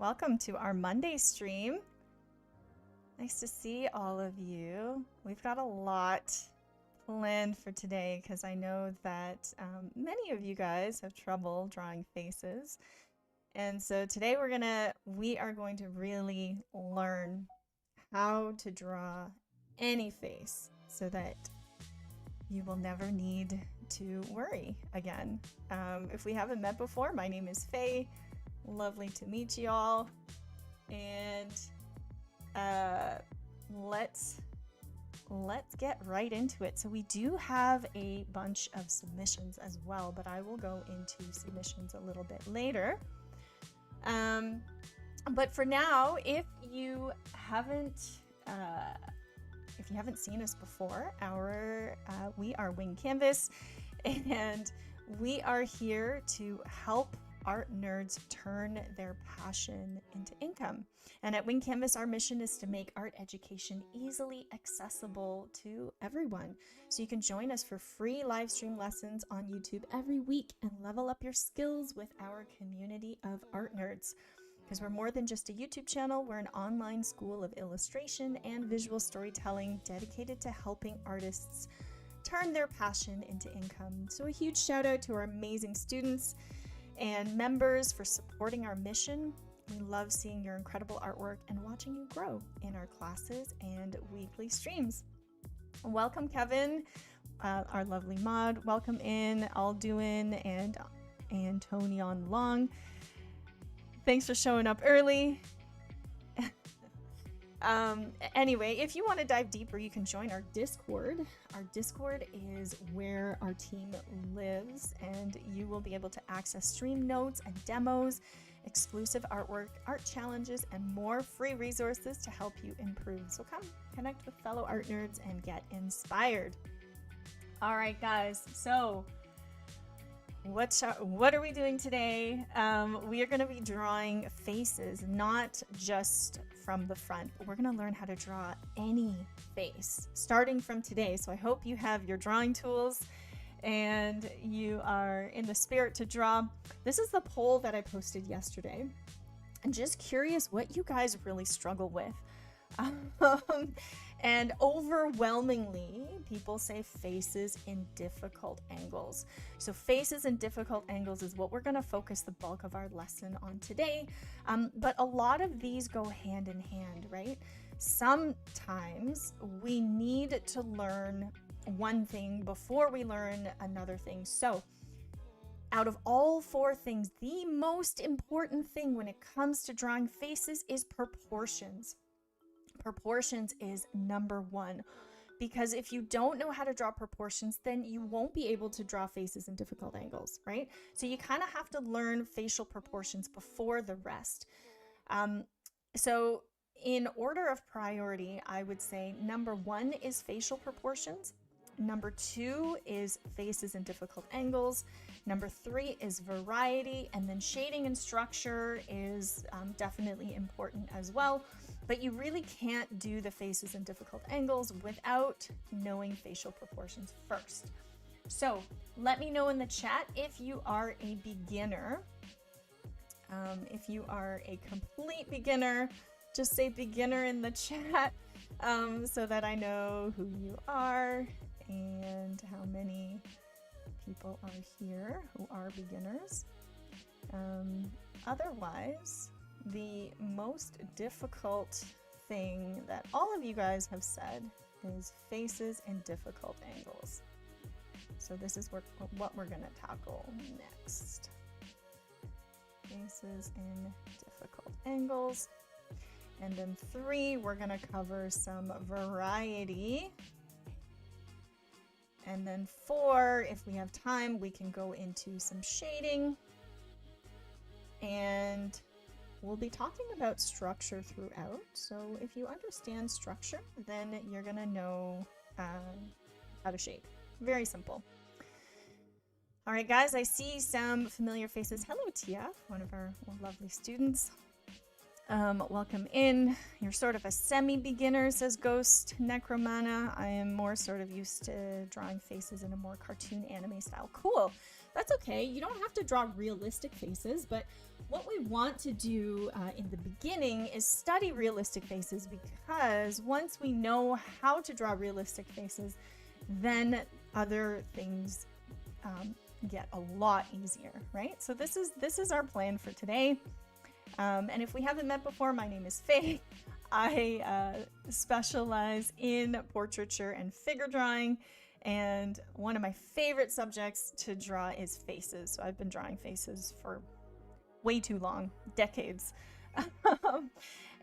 Welcome to our Monday stream. Nice to see all of you. We've got a lot planned for today because I know that many of you guys have trouble drawing faces. And so today we are going to really learn how to draw any face so that you will never need to worry again. If we haven't met before, my name is Faye. Lovely to meet you all. And let's get right into it. So we do have a bunch of submissions as well, but I will go into submissions a little bit later. But for now, if you haven't seen us before, we are Wing Canvas, and we are here to help art nerds turn their passion into income. And at Wing Canvas, our mission is to make art education easily accessible to everyone. So you can join us for free live stream lessons on YouTube every week and level up your skills with our community of art nerds. Because we're more than just a YouTube channel, we're an online school of illustration and visual storytelling dedicated to helping artists turn their passion into income. So a huge shout out to our amazing students and members for supporting our mission. We love seeing your incredible artwork and watching you grow in our classes and weekly streams. Welcome, Kevin, our lovely mod. Welcome in, Alduin and Tony on Long. Thanks for showing up early. Anyway, if you want to dive deeper, you can join our Discord. Our Discord is where our team lives, and you will be able to access stream notes and demos, exclusive artwork, art challenges, and more free resources to help you improve. So come connect with fellow art nerds and get inspired. All right, guys. So what are we doing today? We are going to be drawing faces, not just from the front, but we're going to learn how to draw any face starting from today. So I hope you have your drawing tools and you are in the spirit to draw. This is the poll that I posted yesterday. I'm just curious what you guys really struggle with. And overwhelmingly, people say faces in difficult angles. So faces in difficult angles is what we're going to focus the bulk of our lesson on today. But a lot of these go hand in hand, right? Sometimes we need to learn one thing before we learn another thing. So out of all four things, the most important thing when it comes to drawing faces is proportions. Proportions is number one, because if you don't know how to draw proportions, then you won't be able to draw faces in difficult angles, right? So you kind of have to learn facial proportions before the rest. So in order of priority, I would say number one is facial proportions. Number two is faces in difficult angles. Number three is variety, and then shading and structure is definitely important as well. But you really can't do the faces in difficult angles without knowing facial proportions first. So let me know in the chat if you are a beginner. If you are a complete beginner, just say beginner in the chat so that I know who you are and how many people are here who are beginners. Otherwise, the most difficult thing that all of you guys have said is faces in difficult angles. So this is what we're going to tackle next. Faces in difficult angles. And then three, we're going to cover some variety. And then four, if we have time, we can go into some shading. And we'll be talking about structure throughout. So if you understand structure, then you're going to know how to shade. Very simple. All right, guys, I see some familiar faces. Hello, Tia, one of our lovely students. Welcome in. You're sort of a semi-beginner, says Ghost Necromana. I am more sort of used to drawing faces in a more cartoon anime style. Cool. that's okay. You don't have to draw realistic faces, but what we want to do in the beginning is study realistic faces, because once we know how to draw realistic faces, then other things get a lot easier, right? So this is our plan for today. And if we haven't met before, my name is Faye. I specialize in portraiture and figure drawing, and one of my favorite subjects to draw is faces. So I've been drawing faces for way too long, decades.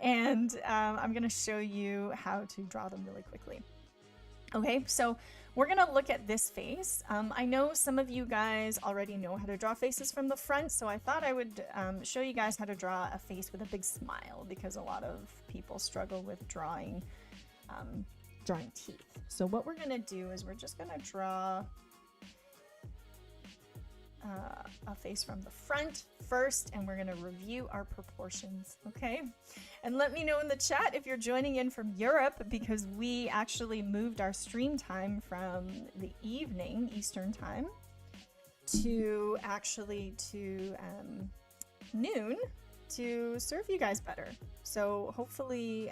And I'm going to show you how to draw them really quickly. Okay, so we're going to look at this face. I know some of you guys already know how to draw faces from the front, so I thought I would show you guys how to draw a face with a big smile, because a lot of people struggle with drawing teeth. So what we're going to do is we're just going to draw a face from the front first, and we're going to review our proportions, okay? And let me know in the chat if you're joining in from Europe, because we actually moved our stream time from the evening Eastern time to noon to serve you guys better. So hopefully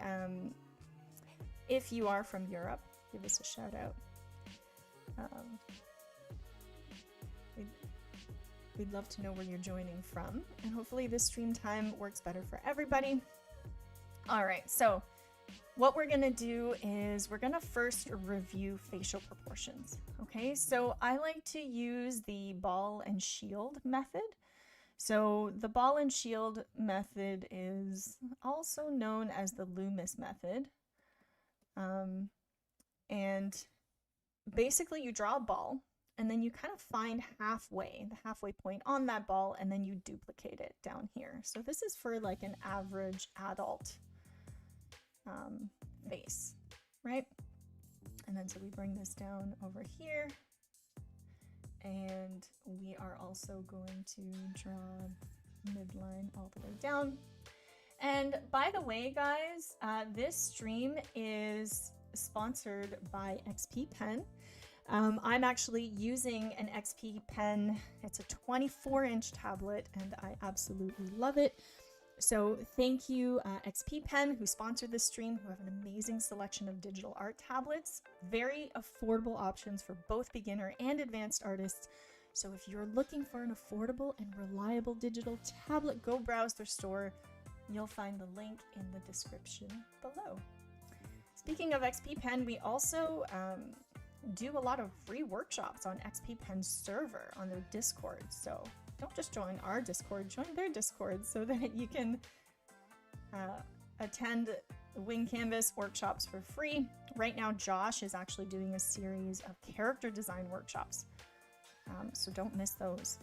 if you are from Europe, give us a shout out. We'd love to know where you're joining from, and hopefully this stream time works better for everybody. All right, so what we're gonna do is we're gonna first review facial proportions, okay? So I like to use the ball and shield method. So the ball and shield method is also known as the Loomis method. And basically you draw a ball, and then you kind of find the halfway point on that ball, and then you duplicate it down here. So this is for like an average adult face, right? And then so we bring this down over here, and we are also going to draw midline all the way down. And by the way, guys, this stream is sponsored by XP Pen. I'm actually using an XP pen. It's a 24-inch tablet, and I absolutely love it. So thank you, XP Pen, who sponsored this stream, who have an amazing selection of digital art tablets. Very affordable options for both beginner and advanced artists. So if you're looking for an affordable and reliable digital tablet, go browse their store. You'll find the link in the description below. Speaking of XP Pen, we also do a lot of free workshops on XP Pen's server on their Discord. So don't just join our Discord, join their Discord so that you can attend Wing Canvas workshops for free. Right now, Josh is actually doing a series of character design workshops. So don't miss those.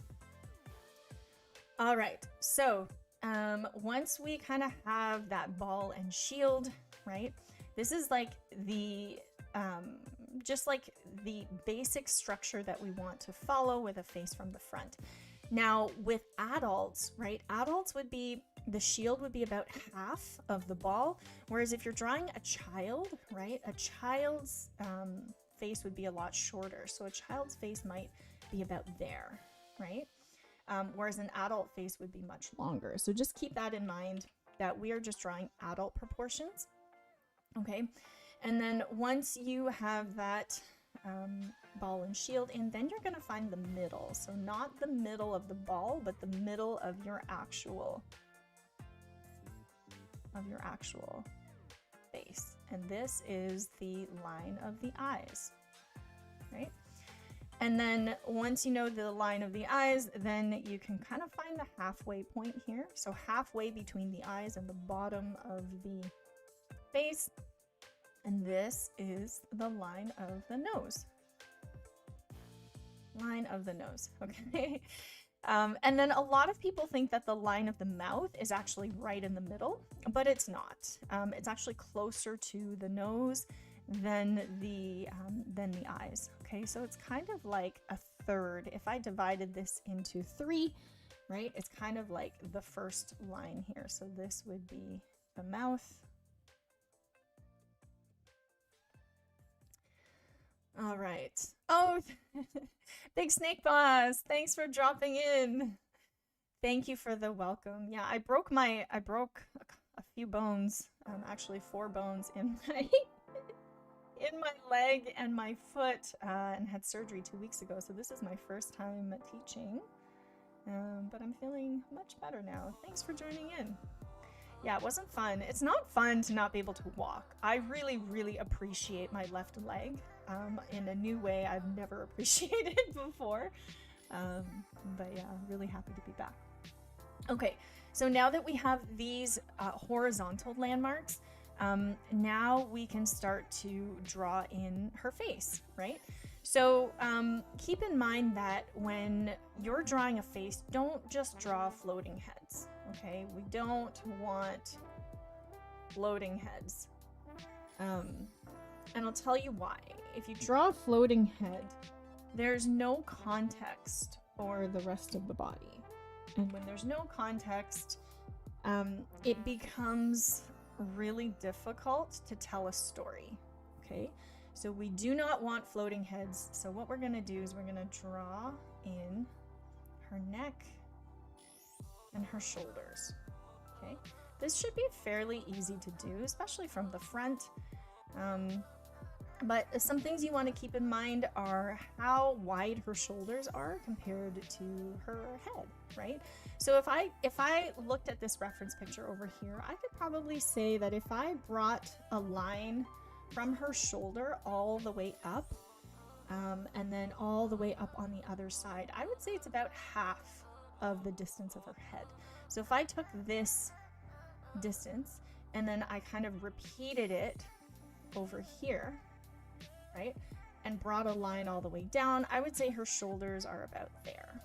All right, so once we kind of have that ball and shield, right? This is like the just like the basic structure that we want to follow with a face from the front. Now with adults, right? Adults would be, the shield would be about half of the ball. Whereas if you're drawing a child, right? A child's face would be a lot shorter. So a child's face might be about there, right? Whereas an adult face would be much longer. So just keep that in mind, that we are just drawing adult proportions. Okay. And then once you have that ball and shield in, then you're going to find the middle. So not the middle of the ball, but the middle of your actual face. And this is the line of the eyes, right? And then once you know the line of the eyes, then you can kind of find the halfway point here. So halfway between the eyes and the bottom of the face. And this is the line of the nose. Line of the nose, okay? And then a lot of people think that the line of the mouth is actually right in the middle, but it's not. It's actually closer to the nose than the eyes, okay? So it's kind of like a third. If I divided this into 3, right? It's kind of like the first line here. So this would be the mouth. All right. Oh, Big Snake Boss, thanks for dropping in. Thank you for the welcome. Yeah, I broke a few bones, actually 4 bones in my in my leg and my foot, and had surgery 2 weeks ago. So this is my first time teaching, but I'm feeling much better now. Thanks for joining in. Yeah, it wasn't fun. It's not fun to not be able to walk. I really, really appreciate my left leg in a new way I've never appreciated before. But yeah, really happy to be back. Okay, so now that we have these horizontal landmarks, now we can start to draw in her face, right? So keep in mind that when you're drawing a face, don't just draw floating heads, okay? We don't want floating heads. And I'll tell you why. If you draw a floating head, there's no context for the rest of the body. And when there's no context, it becomes really difficult to tell a story, okay? So we do not want floating heads. So what we're gonna do is we're gonna draw in her neck and her shoulders, okay? This should be fairly easy to do, especially from the front. But some things you want to keep in mind are how wide her shoulders are compared to her head, right? So if I looked at this reference picture over here, I could probably say that if I brought a line from her shoulder all the way up, and then all the way up on the other side, I would say it's about half of the distance of her head. So if I took this distance and then I kind of repeated it over here, right, and brought a line all the way down, I would say her shoulders are about there.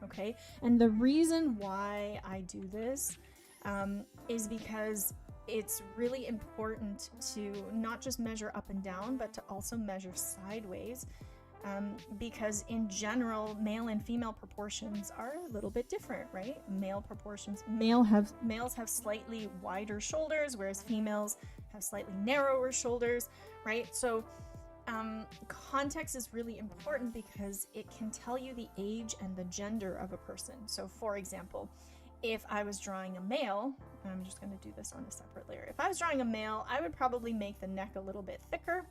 Okay, and the reason why I do this is because it's really important to not just measure up and down, but to also measure sideways, because in general, male and female proportions are a little bit different, right? Males have slightly wider shoulders, whereas females have slightly narrower shoulders, right? So context is really important because it can tell you the age and the gender of a person. So for example, if I was drawing a male, and I'm just going to do this on a separate layer. If I was drawing a male, I would probably make the neck a little bit thicker,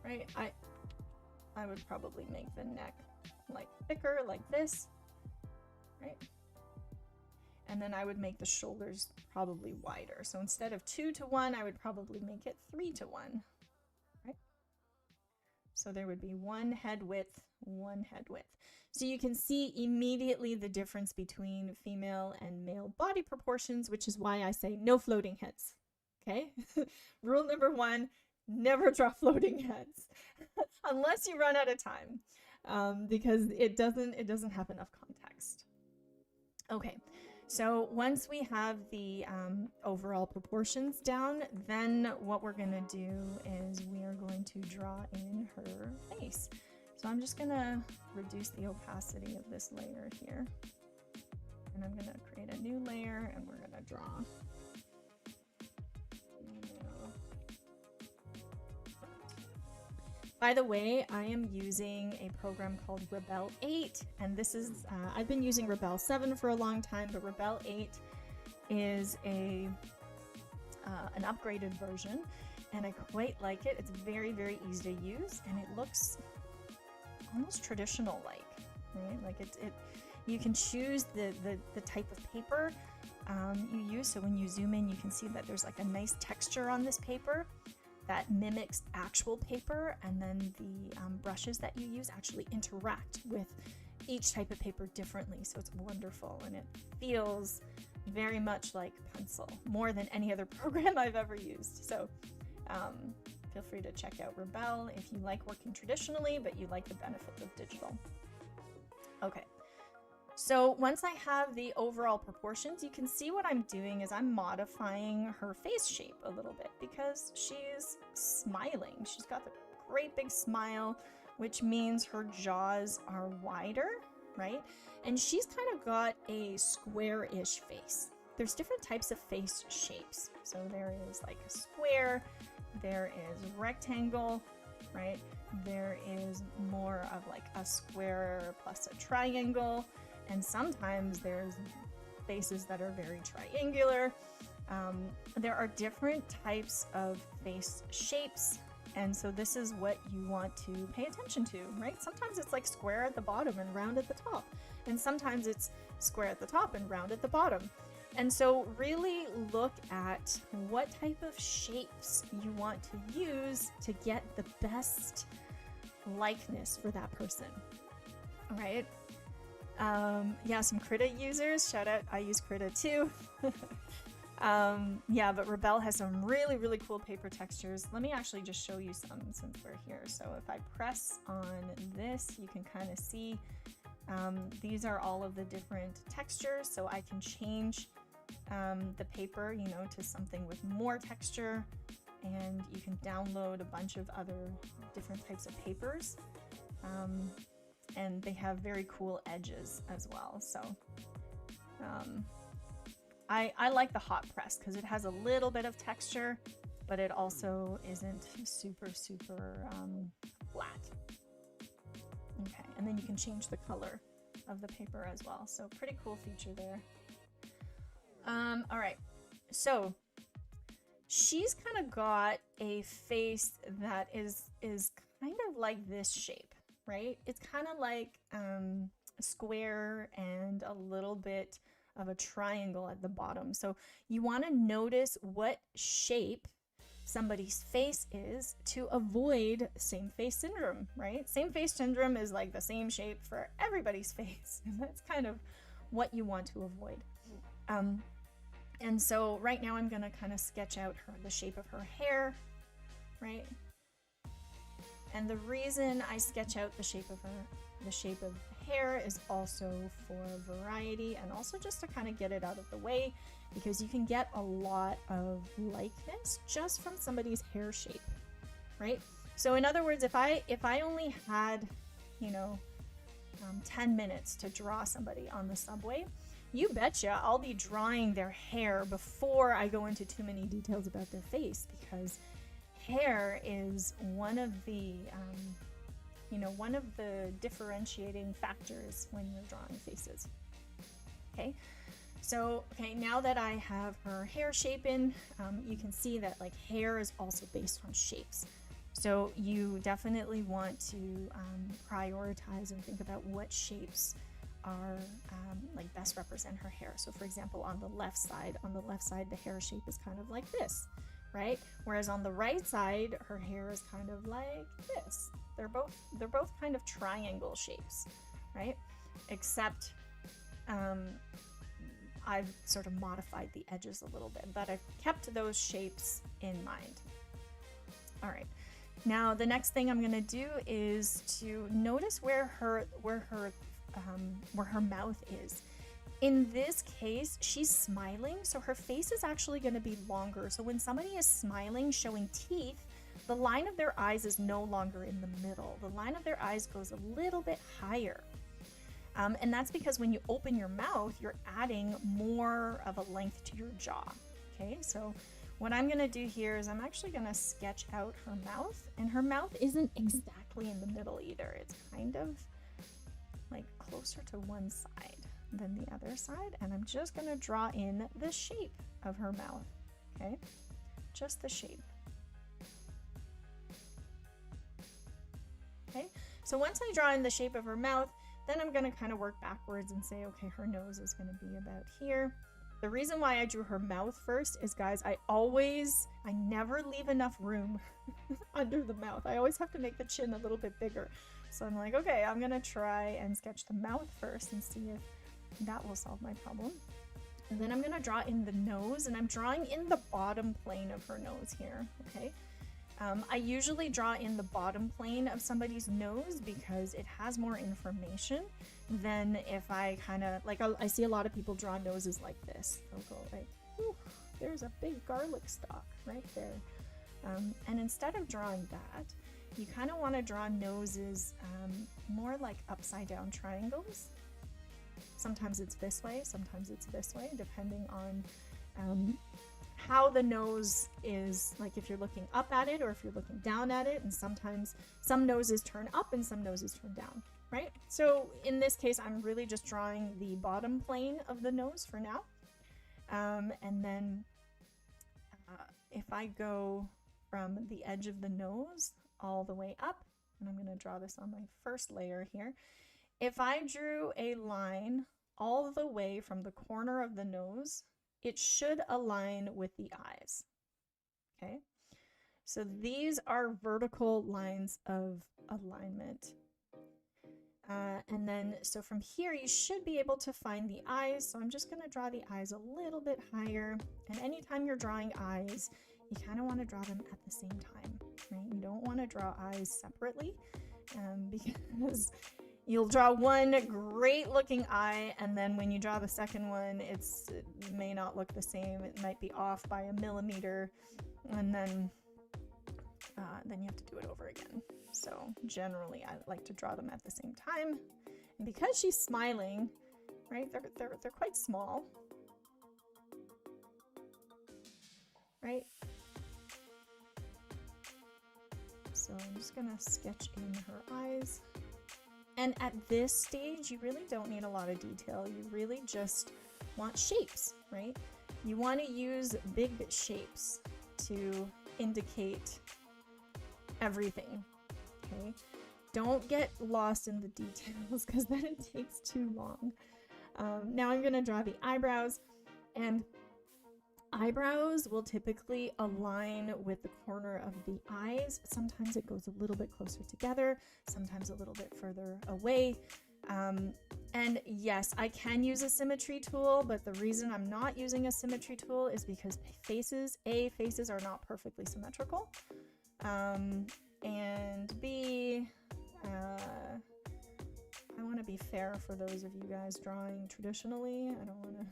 right? I would probably make the neck like thicker, like this, right? And then I would make the shoulders probably wider. So instead of 2:1, I would probably make it 3:1, right? So there would be one head width, one head width. So you can see immediately the difference between female and male body proportions, which is why I say no floating heads, okay? Rule number 1, never draw floating heads unless you run out of time, because it doesn't have enough context. Okay. So once we have the overall proportions down, then what we're gonna do is we are going to draw in her face. So I'm just gonna reduce the opacity of this layer here. And I'm gonna create a new layer and we're gonna draw. By the way, I am using a program called Rebelle 8, and this is, I've been using Rebelle 7 for a long time, but Rebelle 8 is an upgraded version, and I quite like it. It's very, very easy to use, and it looks almost traditional-like, right? Like you can choose the type of paper you use, so when you zoom in, you can see that there's like a nice texture on this paper that mimics actual paper, and then the brushes that you use actually interact with each type of paper differently, so it's wonderful, and it feels very much like pencil, more than any other program I've ever used. So feel free to check out Rebelle if you like working traditionally, but you like the benefits of digital. Okay. So once I have the overall proportions, you can see what I'm doing is I'm modifying her face shape a little bit because she's smiling. She's got the great big smile, which means her jaws are wider, right? And she's kind of got a square-ish face. there's different types of face shapes. So there is like a square, there is rectangle, right? There is more of like a square plus a triangle, and sometimes there's faces that are very triangular. There are different types of face shapes, and so this is what you want to pay attention to, right? Sometimes it's like square at the bottom and round at the top, and sometimes it's square at the top and round at the bottom. And so really look at what type of shapes you want to use to get the best likeness for that person. All right. Yeah, some Krita users, shout out, I use Krita too. Yeah, but Rebelle has some really, really cool paper textures. Let me actually just show you some since we're here. So if I press on this, you can kind of see these are all of the different textures. So I can change the paper, you know, to something with more texture, and you can download a bunch of other different types of papers. And they have very cool edges as well. So I like the hot press because it has a little bit of texture, but it also isn't super flat. Okay, and then you can change the color of the paper as well. So pretty cool feature there. All right, so she's kind of got a face that is kind of like this shape, right? It's kind of like a square and a little bit of a triangle at the bottom. So you want to notice what shape somebody's face is to avoid same face syndrome, right? Same face syndrome is like the same shape for everybody's face, and that's kind of what you want to avoid. And so right now I'm going to kind of sketch out the shape of her hair, right? And the reason I sketch out the shape of hair is also for variety, and also just to kind of get it out of the way, because you can get a lot of likeness just from somebody's hair shape, right? So in other words, if I only had, you know, 10 minutes to draw somebody on the subway, you betcha I'll be drawing their hair before I go into too many details about their face, because hair is one of the one of the differentiating factors when you're drawing faces. Okay, so now that I have her hair shape in, you can see that like hair is also based on shapes. So you definitely want to prioritize and think about what shapes are like best represent her hair. So for example, on the left side, the hair shape is kind of like this, right? Whereas on the right side, her hair is kind of like this. They're both kind of triangle shapes, right? Except I've sort of modified the edges a little bit, but I've kept those shapes in mind. All right. Now the next thing I'm going to do is to notice where her mouth is. In this case, she's smiling, so her face is actually going to be longer. So when somebody is smiling, showing teeth, the line of their eyes is no longer in the middle. The line of their eyes goes a little bit higher. And that's because when you open your mouth, you're adding more of a length to your jaw. Okay, so what I'm going to do here is I'm actually going to sketch out her mouth, and her mouth isn't exactly in the middle either. It's kind of like closer to one side than the other side, and I'm just going to draw in the shape of her mouth. Okay, just the shape. Okay, so once I draw in the shape of her mouth, then I'm going to kind of work backwards and say, okay, her nose is going to be about here. The reason why I drew her mouth first is, guys, I never leave enough room under the mouth. I always have to make the chin a little bit bigger. So I'm like, okay, I'm going to try and sketch the mouth first and see if that will solve my problem. And then I'm going to draw in the nose, and I'm drawing in the bottom plane of her nose here, okay? I usually draw in the bottom plane of somebody's nose because it has more information than if I kind of, like, I see a lot of people draw noses like this. They'll go like, ooh, there's a big garlic stalk right there. And instead of drawing that, you kind of want to draw noses more like upside down triangles. Sometimes it's this way, sometimes it's this way, depending on how the nose is, like if you're looking up at it or if you're looking down at it. And sometimes some noses turn up and some noses turn down, right? So in this case, I'm really just drawing the bottom plane of the nose for now. And then if I go from the edge of the nose all the way up, and I'm going to draw this on my first layer here. If I drew a line all the way from the corner of the nose, it should align with the eyes. Okay, so these are vertical lines of alignment. And then, so from here, you should be able to find the eyes. So I'm just going to draw the eyes a little bit higher. And anytime you're drawing eyes, you kind of want to draw them at the same time, right? You don't want to draw eyes separately because you'll draw one great looking eye, and then when you draw the second one, it may not look the same. It might be off by a millimeter, and then you have to do it over again. So generally, I like to draw them at the same time. And because she's smiling, right, they're quite small, right? So I'm just gonna sketch in her eyes. And at this stage, you really don't need a lot of detail. You really just want shapes, right? You want to use big shapes to indicate everything, okay? Don't get lost in the details because then it takes too long. Now I'm going to draw the eyebrows, and eyebrows will typically align with the corner of the eyes. Sometimes it goes a little bit closer together, sometimes a little bit further away. And yes, I can use a symmetry tool, but the reason I'm not using a symmetry tool is because faces are not perfectly symmetrical. And B, I want to be fair for those of you guys drawing traditionally. I don't want to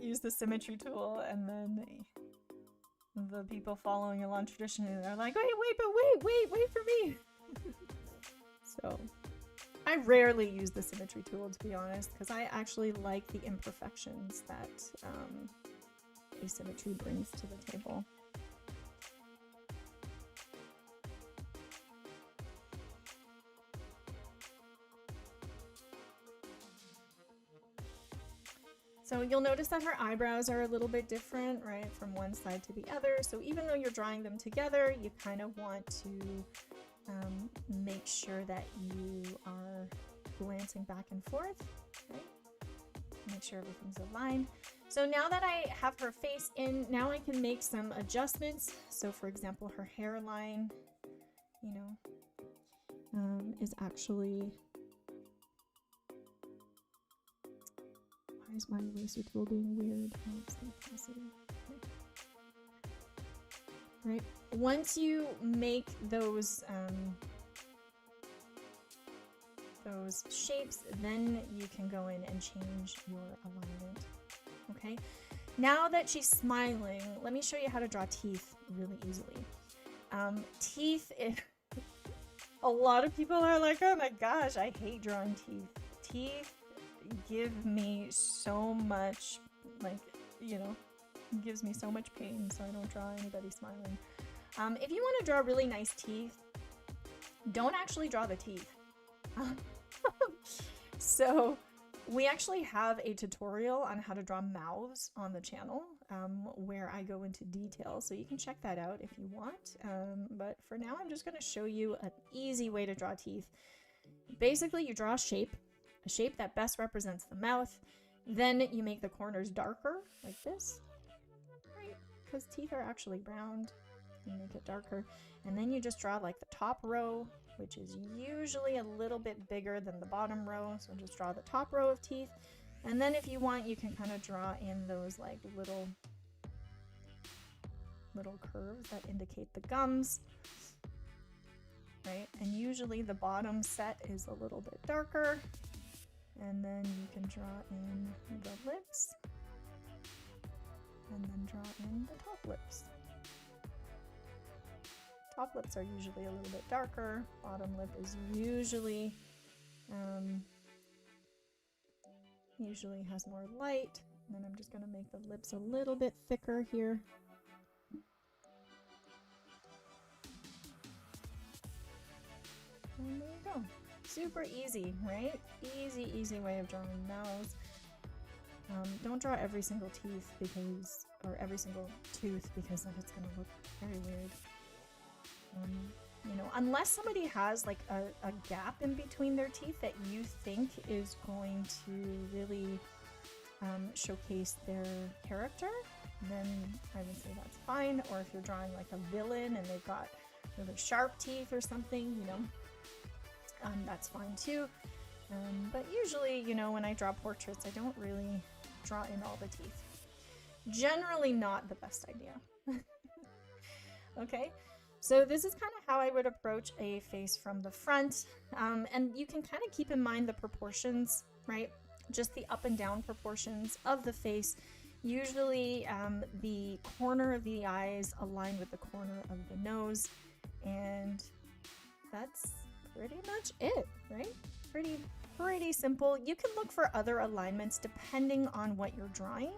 use the symmetry tool and then the people following along traditionally are like, wait for me. So I rarely use the symmetry tool, to be honest, because I actually like the imperfections that asymmetry brings to the table. So you'll notice that her eyebrows are a little bit different, right, from one side to the other. So even though you're drawing them together, you kind of want to make sure that you are glancing back and forth, right? Make sure everything's aligned. So now that I have her face in, now I can make some adjustments. So for example, her hairline, you know, is actually... Why is my eraser tool being weird? Right. Once you make those shapes, then you can go in and change your alignment. Okay. Now that she's smiling, let me show you how to draw teeth really easily. Teeth. A lot of people are like, oh my gosh, I hate drawing teeth. Teeth give me so much, like, you know, gives me so much pain, so I don't draw anybody smiling. If you want to draw really nice teeth, don't actually draw the teeth. So we actually have a tutorial on how to draw mouths on the channel, where I go into detail, so you can check that out if you want. But for now, I'm just going to show you an easy way to draw teeth. Basically, you draw a shape that best represents the mouth. Then you make the corners darker, like this, right? Because teeth are actually round. You make it darker. And then you just draw like the top row, which is usually a little bit bigger than the bottom row. So just draw the top row of teeth. And then if you want, you can kind of draw in those like little curves that indicate the gums, right? And usually the bottom set is a little bit darker. And then you can draw in the lips, and then draw in the top lips. Top lips are usually a little bit darker. Bottom lip is usually usually has more light. And then I'm just going to make the lips a little bit thicker here. And there you go. Super easy, right? Easy, easy way of drawing mouths. Don't draw every single teeth because, or every single tooth, because then it's going to look very weird. You know, unless somebody has like a gap in between their teeth that you think is going to really showcase their character, then I would say that's fine. Or if you're drawing like a villain and they've got really sharp teeth or something, you know, that's fine too. But usually, you know, when I draw portraits, I don't really draw in all the teeth. Generally not the best idea. Okay, so this is kind of how I would approach a face from the front. And you can kind of keep in mind the proportions, right? Just the up and down proportions of the face. Usually the corner of the eyes align with the corner of the nose, and that's pretty much it, right? Pretty simple. You can look for other alignments depending on what you're drawing.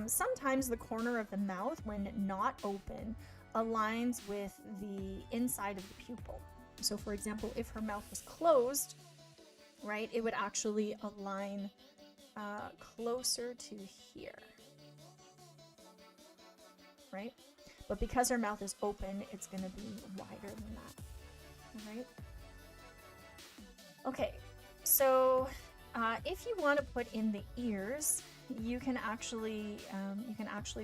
Sometimes the corner of the mouth, when not open, aligns with the inside of the pupil. So for example, if her mouth was closed, right, it would actually align closer to here, right? But because her mouth is open, it's going to be wider than that, all right? Okay, so if you want to put in the ears, you can actually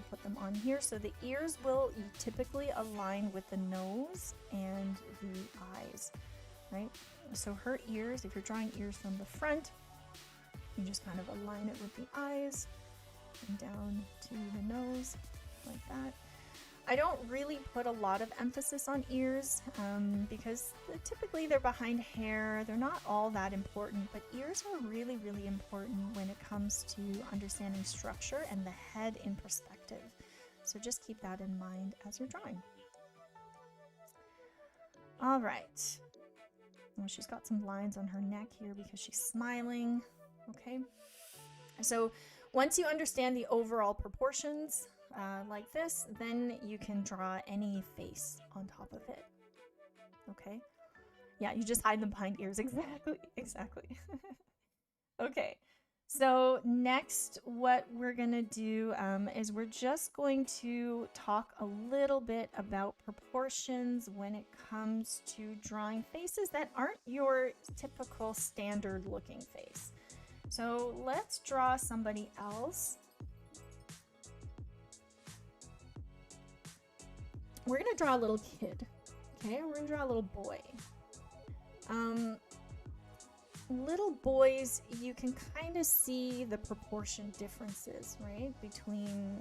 put them on here. So the ears will typically align with the nose and the eyes, right? So her ears, if you're drawing ears from the front, you just kind of align it with the eyes and down to the nose like that. I don't really put a lot of emphasis on ears because typically they're behind hair. They're not all that important, but ears are really, really important when it comes to understanding structure and the head in perspective. So just keep that in mind as you're drawing. All right. Well, she's got some lines on her neck here because she's smiling. Okay. So once you understand the overall proportions, like this, then you can draw any face on top of it. Okay, yeah, you just hide them behind ears. Exactly. Okay, so next what we're gonna do is we're just going to talk a little bit about proportions when it comes to drawing faces that aren't your typical standard looking face. So let's draw somebody else. We're gonna draw a little kid, okay? We're gonna draw a little boy. Little boys, you can kind of see the proportion differences, right? Between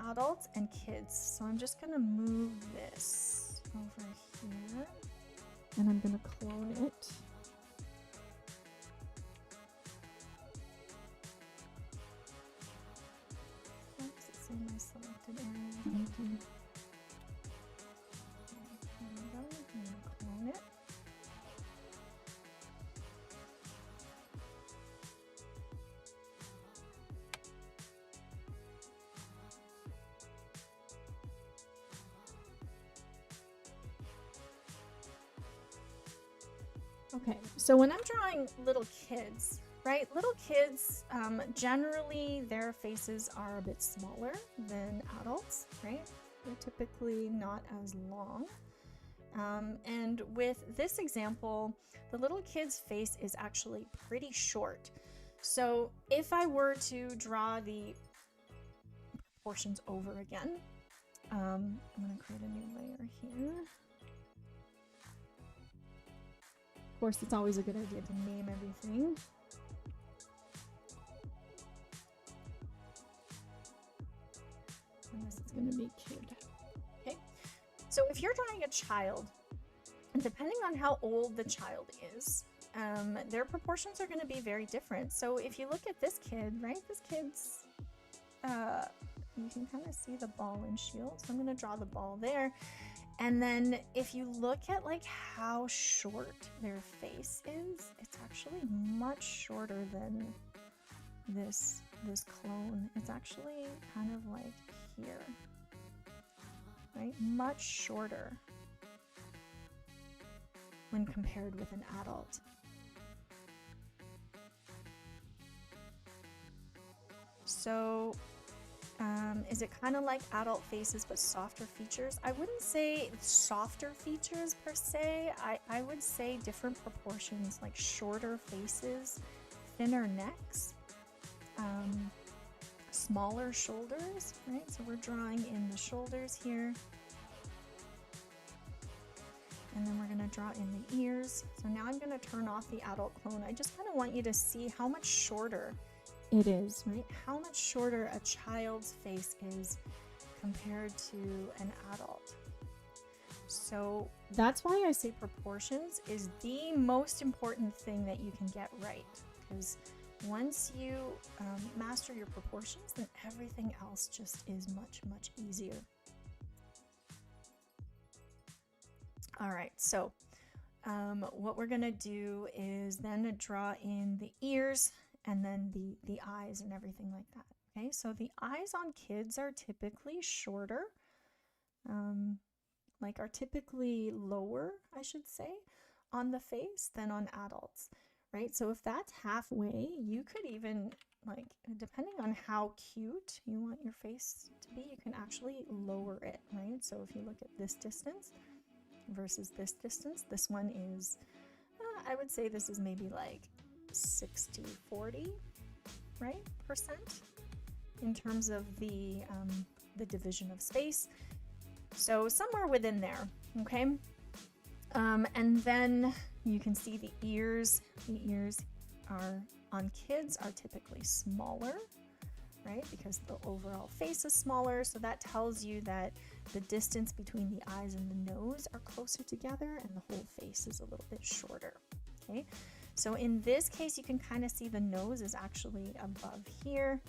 adults and kids. So I'm just gonna move this over here, and I'm gonna clone it. In my selected area. There we go. I'm going to clone it. Okay, so when I'm drawing little kids, right? Little kids, generally their faces are a bit smaller than adults, right? They're typically not as long. And with this example, the little kid's face is actually pretty short. So if I were to draw the proportions over again, I'm going to create a new layer here. Of course, it's always a good idea to name everything. And this is going to be kid. Okay, so if you're drawing a child, and depending on how old the child is, their proportions are going to be very different. So if you look at this kid, right, this kid's, you can kind of see the ball and shield. So I'm going to draw the ball there. And then if you look at like how short their face is, it's actually much shorter than this clone. It's actually kind of like here, right? Much shorter when compared with an adult. So is it kind of like adult faces but softer features? I wouldn't say softer features per se. I would say different proportions, like shorter faces, thinner necks, smaller shoulders, right? So we're drawing in the shoulders here. And then we're going to draw in the ears. So now I'm going to turn off the adult clone. I just kind of want you to see how much shorter it is, right? How much shorter a child's face is compared to an adult. So that's why I say proportions is the most important thing that you can get right. Because once you master your proportions, then everything else just is much, much easier. All right, so what we're gonna do is then draw in the ears and then the eyes and everything like that. Okay, so the eyes on kids are typically shorter, like are typically lower, I should say, on the face than on adults, right? So if that's halfway, you could even, like, depending on how cute you want your face to be, you can actually lower it, right? So if you look at this distance versus this distance, this one is, I would say this is maybe like 60-40, right, percent in terms of the division of space. So somewhere within there, okay? And then you can see the ears. The ears are on kids are typically smaller, right? Because the overall face is smaller. So that tells you that the distance between the eyes and the nose are closer together and the whole face is a little bit shorter, okay? So in this case, you can kind of see the nose is actually above here,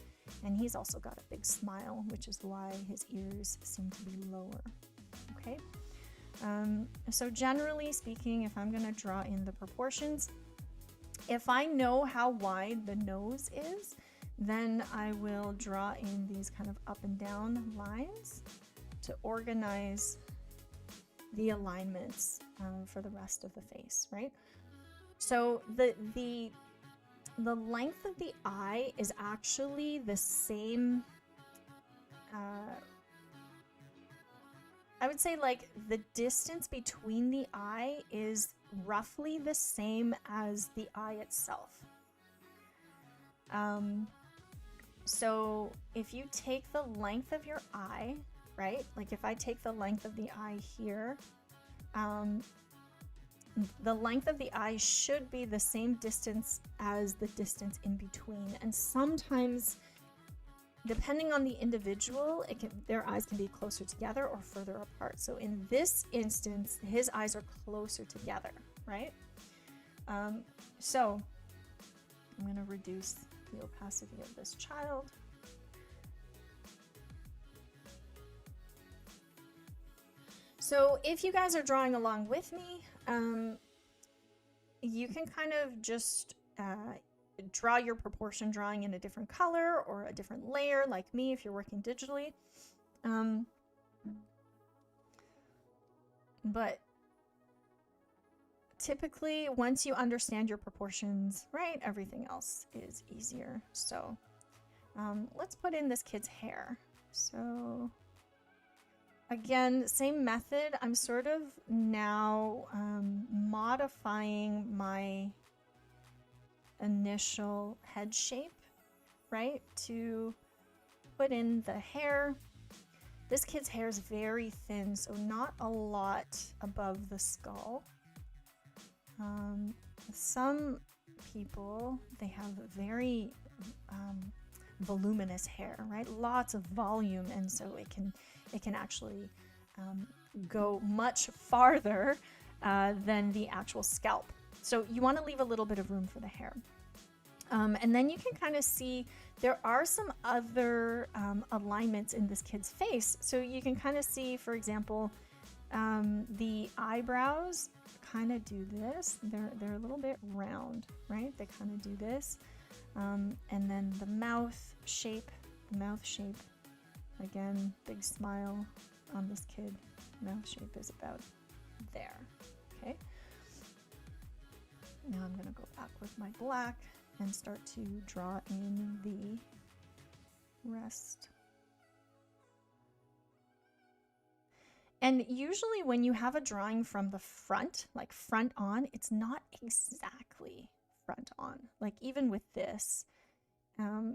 and he's also got a big smile, which is why his ears seem to be lower, okay? So generally speaking, if I'm gonna draw in the proportions, if I know how wide the nose is, then I will draw in these kind of up and down lines to organize the alignments for the rest of the face, right? So the length of the eye is actually the same. I would say like the distance between the eye is roughly the same as the eye itself. So if you take the length of your eye, right? Like if I take the length of the eye here, the length of the eye should be the same distance as the distance in between. And sometimes, depending on the individual, their eyes can be closer together or further apart. So in this instance, his eyes are closer together, right? So I'm going to reduce the opacity of this child. So if you guys are drawing along with me, you can kind of just draw your proportion drawing in a different color or a different layer, like me if you're working digitally. But typically, once you understand your proportions, right, everything else is easier. So let's put in this kid's hair. So again, same method. I'm sort of now modifying my initial head shape, right, to put in the hair. This kid's hair is very thin, so not a lot above the skull. Some people, they have very voluminous hair, right? Lots of volume, and so it can actually go much farther than the actual scalp. So you want to leave a little bit of room for the hair. And then you can kind of see there are some other alignments in this kid's face. So you can kind of see, for example, The eyebrows kind of do this. They're a little bit round, right? They kind of do this. And then the mouth shape, again, big smile on this kid. Mouth shape is about there, okay? Now I'm gonna go back with my black and start to draw in the rest. And usually when you have a drawing from the front, like front on, it's not exactly front on. Like even with this,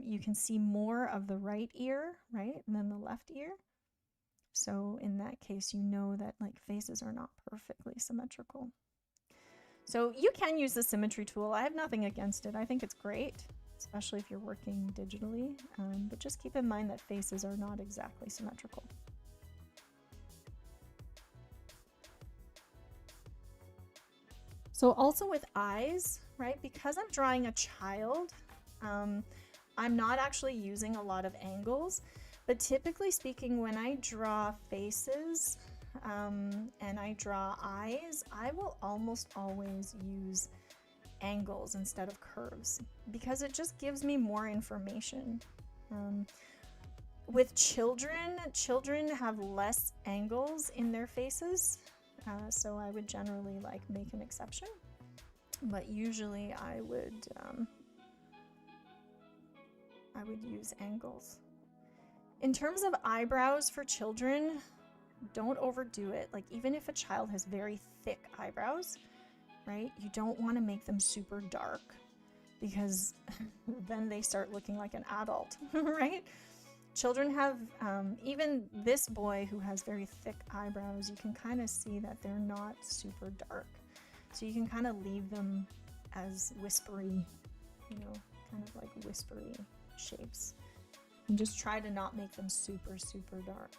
you can see more of the right ear, right, than the left ear. So in that case, you know that like faces are not perfectly symmetrical. So you can use the symmetry tool. I have nothing against it. I think it's great, especially if you're working digitally. But just keep in mind that faces are not exactly symmetrical. So also with eyes, right, because I'm drawing a child, I'm not actually using a lot of angles, but typically speaking, when I draw faces and I draw eyes, I will almost always use angles instead of curves because it just gives me more information. With children have less angles in their faces, so I would generally like make an exception, but usually I would use angles. In terms of eyebrows for children, don't overdo it. Like even if a child has very thick eyebrows, right, you don't want to make them super dark because then they start looking like an adult, right? Children have, even this boy who has very thick eyebrows, you can kind of see that they're not super dark. So you can kind of leave them as whispery, you know, kind of like whispery shapes. And just try to not make them super, super dark.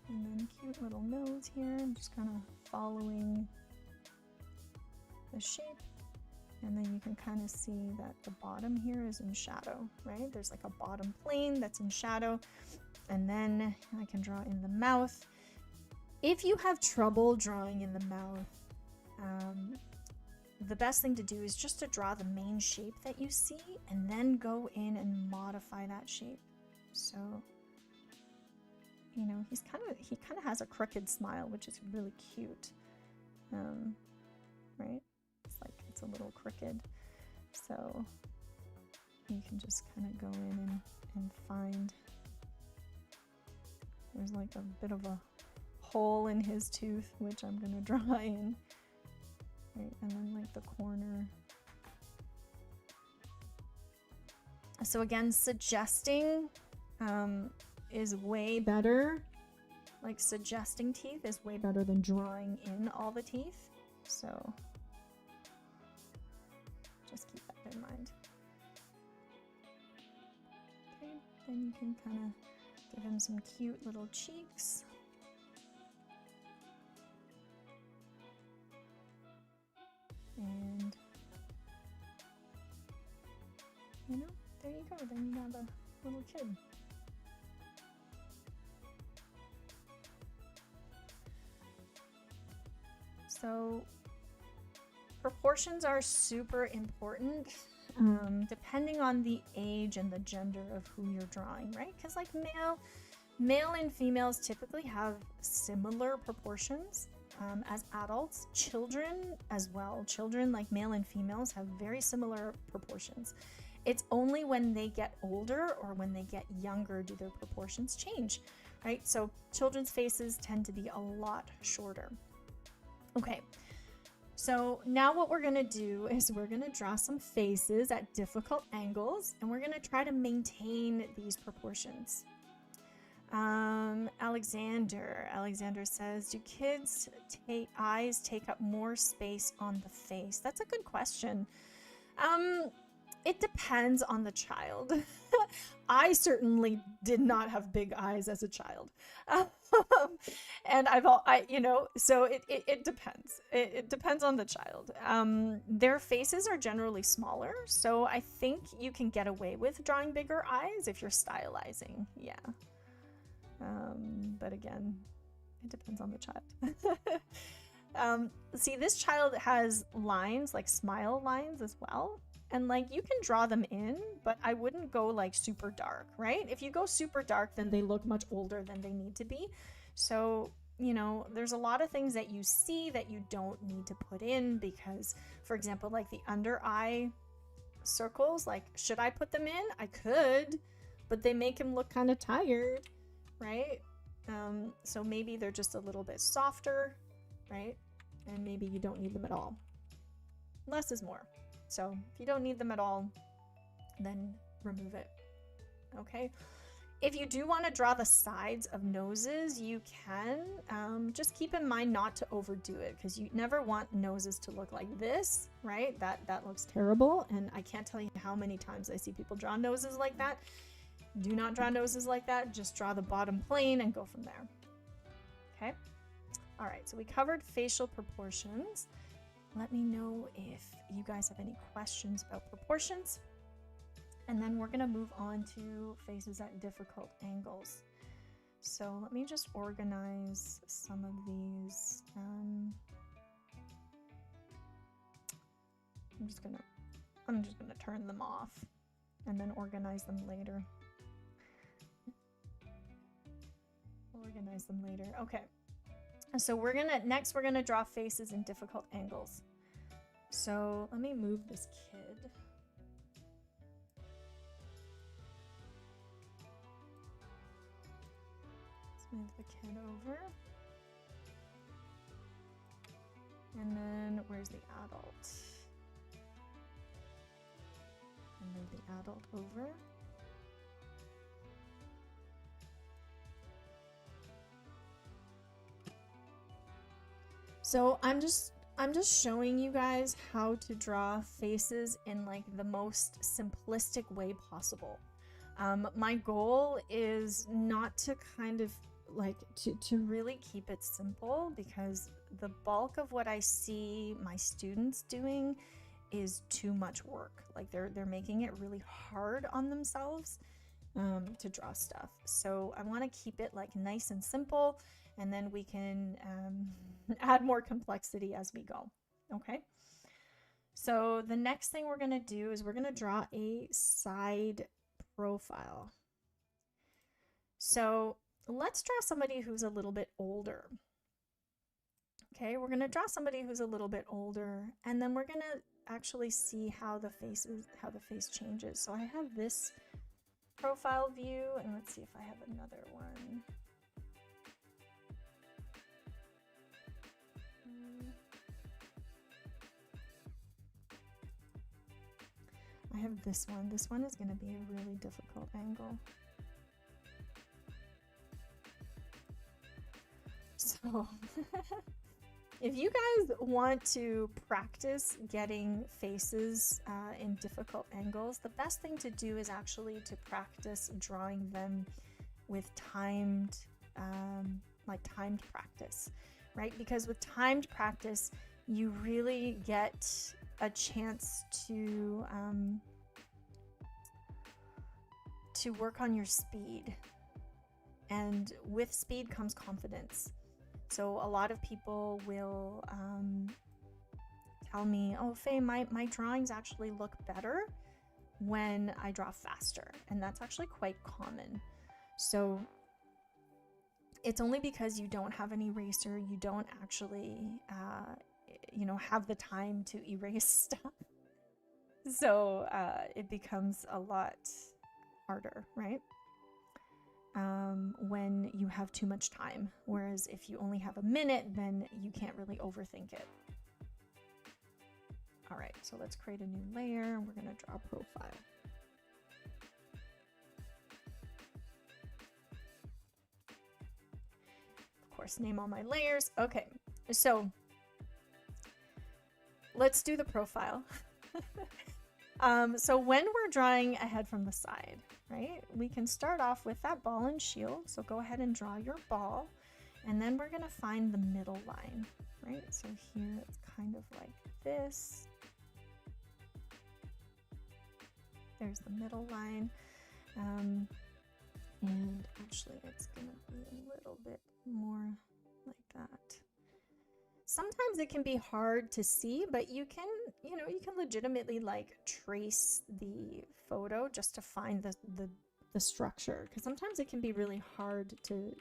And then cute little nose here. I'm just kind of following the shape. And then you can kind of see that the bottom here is in shadow, right? There's like a bottom plane that's in shadow. And then I can draw in the mouth. If you have trouble drawing in the mouth, the best thing to do is just to draw the main shape that you see and then go in and modify that shape. So, you know, he kind of has a crooked smile, which is really cute, right? It's like it's a little crooked. So you can just kind of go in and find, there's like a bit of a hole in his tooth, which I'm gonna draw in. Right, and then like the corner. So again, suggesting is way better. Like suggesting teeth is way better than drawing in all the teeth. So just keep that in mind. Okay, then you can kind of give him some cute little cheeks. And, you know, there you go. Then you have a little kid. So, proportions are super important, depending on the age and the gender of who you're drawing, right? Because like male and females typically have similar proportions. As adults, children as well. Children, like male and females, have very similar proportions. It's only when they get older or when they get younger do their proportions change, right? So children's faces tend to be a lot shorter. Okay, so now what we're gonna do is we're gonna draw some faces at difficult angles, and we're gonna try to maintain these proportions. Alexander says, do kids' eyes take up more space on the face? That's a good question. It depends on the child. I certainly did not have big eyes as a child. And so it depends. It depends on the child. Their faces are generally smaller, so I think you can get away with drawing bigger eyes if you're stylizing. Yeah. But again, it depends on the child. See, this child has lines, like smile lines as well. And like you can draw them in, but I wouldn't go like super dark, right? If you go super dark, then they look much older than they need to be. So, there's a lot of things that you see that you don't need to put in because, for example, like the under eye circles, like should I put them in? I could, but they make him look kind of tired, right? So maybe they're just a little bit softer, right? And maybe you don't need them at all. Less is more. So if you don't need them at all, then remove it. Okay. If you do want to draw the sides of noses, you can. Just keep in mind not to overdo it because you never want noses to look like this, right? That looks terrible. And I can't tell you how many times I see people draw noses like that. Do not draw noses like that. Just draw the bottom plane and go from there. Okay. All right. So we covered facial proportions. Let me know if you guys have any questions about proportions. And then we're going to move on to faces at difficult angles. So let me just organize some of these. I'm just gonna turn them off and then organize them later. Okay. So next we're gonna draw faces in difficult angles. So let me move this kid. Let's move the kid over. And then where's the adult? And move the adult over. So I'm just showing you guys how to draw faces in like the most simplistic way possible. My goal is not to kind of like to really keep it simple because the bulk of what I see my students doing is too much work. Like they're making it really hard on themselves to draw stuff. So I want to keep it like nice and simple, and then we can add more complexity as we go. Okay. So the next thing we're going to do is we're going to draw a side profile. So let's draw somebody who's a little bit older. Okay, we're going to draw somebody who's a little bit older, and then we're going to actually see how the face changes. So I have this profile view, and let's see if I have another one. I have this one. This one is going to be a really difficult angle. So if you guys want to practice getting faces in difficult angles, the best thing to do is actually to practice drawing them with timed practice, right? Because with timed practice, you really get a chance to work on your speed, and with speed comes confidence. So a lot of people will tell me, oh Faye, my drawings actually look better when I draw faster, and that's actually quite common. So it's only because you don't have an eraser, you don't actually have the time to erase stuff. So it becomes a lot harder, right? When you have too much time. Whereas if you only have a minute, then you can't really overthink it. All right, so let's create a new layer. We're going to draw a profile. Of course, name all my layers. Okay, so let's do the profile. So when we're drawing a head from the side, right, we can start off with that ball and shield. So go ahead and draw your ball, and then we're going to find the middle line, right? So here it's kind of like this. There's the middle line. And actually it's going to be a little bit more like that. Sometimes it can be hard to see, but you can legitimately like trace the photo just to find the structure, because sometimes it can be really hard to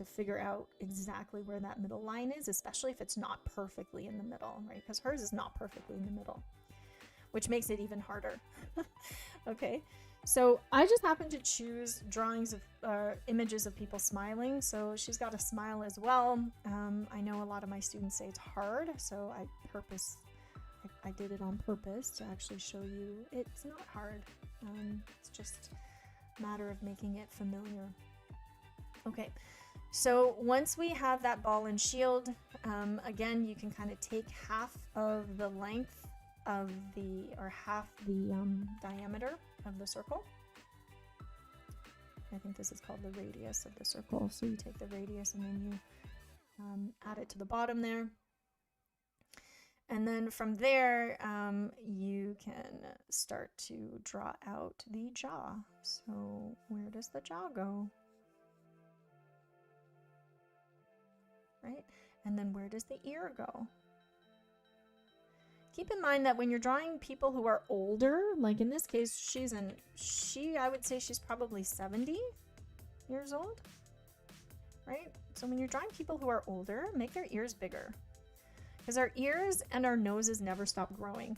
figure out exactly where that middle line is, especially if it's not perfectly in the middle, right? Because hers is not perfectly in the middle, which makes it even harder. Okay. So I just happened to choose drawings of images of people smiling. So she's got a smile as well. I know a lot of my students say it's hard, so I did it on purpose to actually show you it's not hard. It's just a matter of making it familiar. Okay, so once we have that ball and shield, again, you can kind of take half of the length of half the diameter of the circle. I think this is called the radius of the circle. So you take the radius and then you add it to the bottom there. And then from there, you can start to draw out the jaw. So where does the jaw go? Right? And then where does the ear go? Keep in mind that when you're drawing people who are older, like in this case, I would say she's probably 70 years old, right? So when you're drawing people who are older, make their ears bigger, because our ears and our noses never stop growing,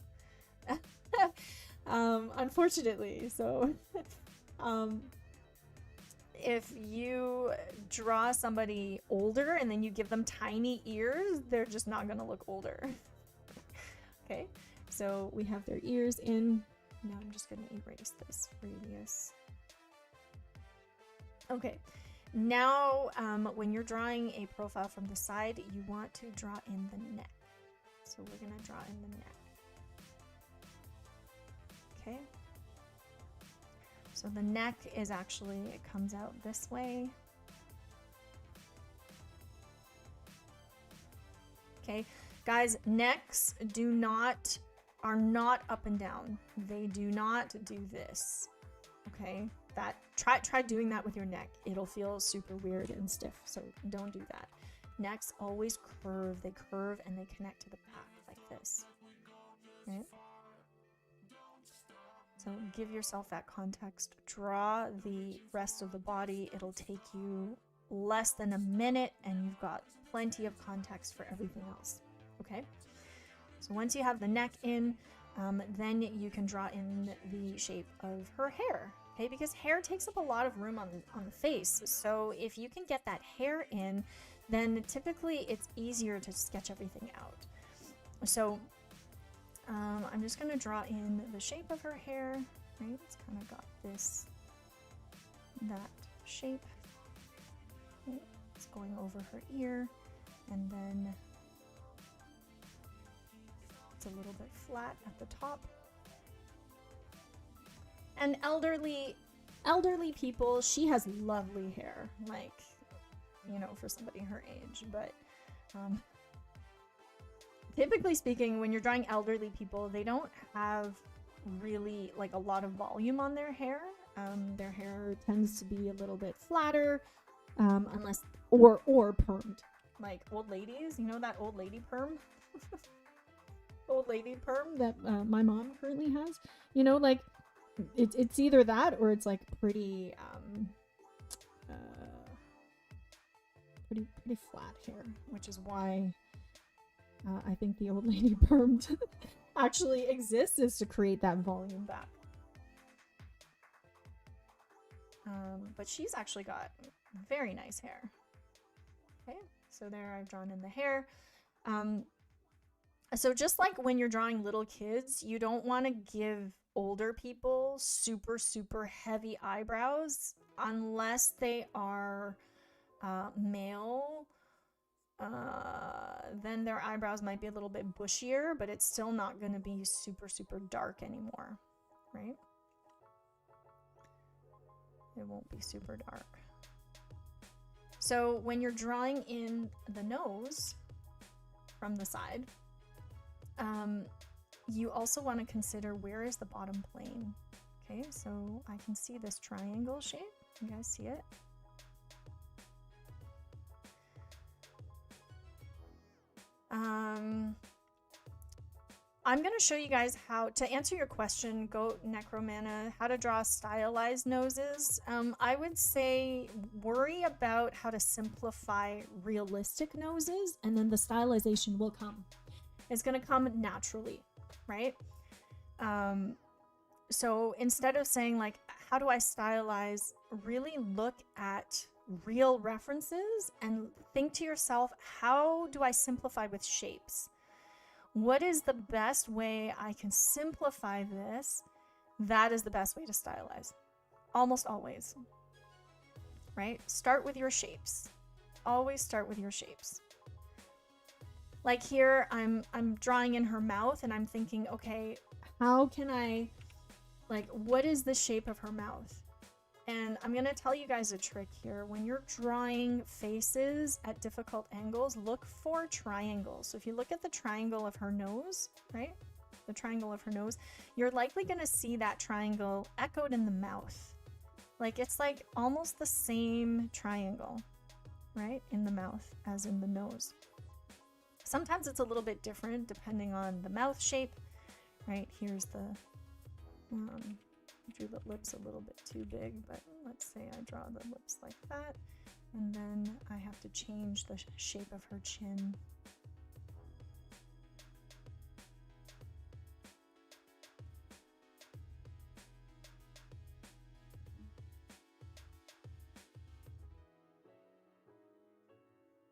unfortunately. So if you draw somebody older and then you give them tiny ears, they're just not going to look older. Okay, so we have their ears in. Now I'm just going to erase this radius. Okay, now when you're drawing a profile from the side, you want to draw in the neck. So we're going to draw in the neck. Okay, so the neck is actually, it comes out this way. Okay. Guys, necks are not up and down. They do not do this. Okay? Try doing that with your neck. It'll feel super weird and stiff. So don't do that. Necks always curve. They curve and they connect to the back like this. Right? So give yourself that context. Draw the rest of the body. It'll take you less than a minute and you've got plenty of context for everything else. Okay, so once you have the neck in, then you can draw in the shape of her hair. Okay, because hair takes up a lot of room on the face. So if you can get that hair in, then typically it's easier to sketch everything out. So I'm just going to draw in the shape of her hair. Right, it's kind of got that shape. Okay. It's going over her ear, and then a little bit flat at the top. And elderly people, she has lovely hair, like, for somebody her age, but typically speaking, when you're drawing elderly people, they don't have really like a lot of volume on their hair. Their hair tends to be a little bit flatter, unless or permed, like old ladies, that old lady perm. Old lady perm that my mom currently has, like it's either that or it's like pretty flat hair, which is why I think the old lady perm actually exists, is to create that volume back. But she's actually got very nice hair. Okay, so there I've drawn in the hair. So just like when you're drawing little kids, you don't want to give older people super, super heavy eyebrows unless they are male then their eyebrows might be a little bit bushier, but it's still not going to be super, super dark anymore, right? It won't be super dark. So when you're drawing in the nose from the side, you also want to consider where is the bottom plane. Okay, so I can see this triangle shape. You guys see it? I'm going to show you guys how to answer your question, Goat Necromana, how to draw stylized noses. I would say worry about how to simplify realistic noses, and then the stylization will come. It's going to come naturally, right? So instead of saying like, how do I stylize, really look at real references and think to yourself, how do I simplify with shapes? What is the best way I can simplify this? That is the best way to stylize. Almost always, right? Start with your shapes. Always start with your shapes. Like here, I'm drawing in her mouth and I'm thinking, okay, how can I, like, what is the shape of her mouth? And I'm going to tell you guys a trick here. When you're drawing faces at difficult angles, look for triangles. So if you look at the triangle of her nose, right? The triangle of her nose, you're likely going to see that triangle echoed in the mouth. Like it's like almost the same triangle, right? In the mouth as in the nose. Sometimes it's a little bit different depending on the mouth shape, right? Here's the... drew the lips a little bit too big, but let's say I draw the lips like that, and then I have to change the shape of her chin.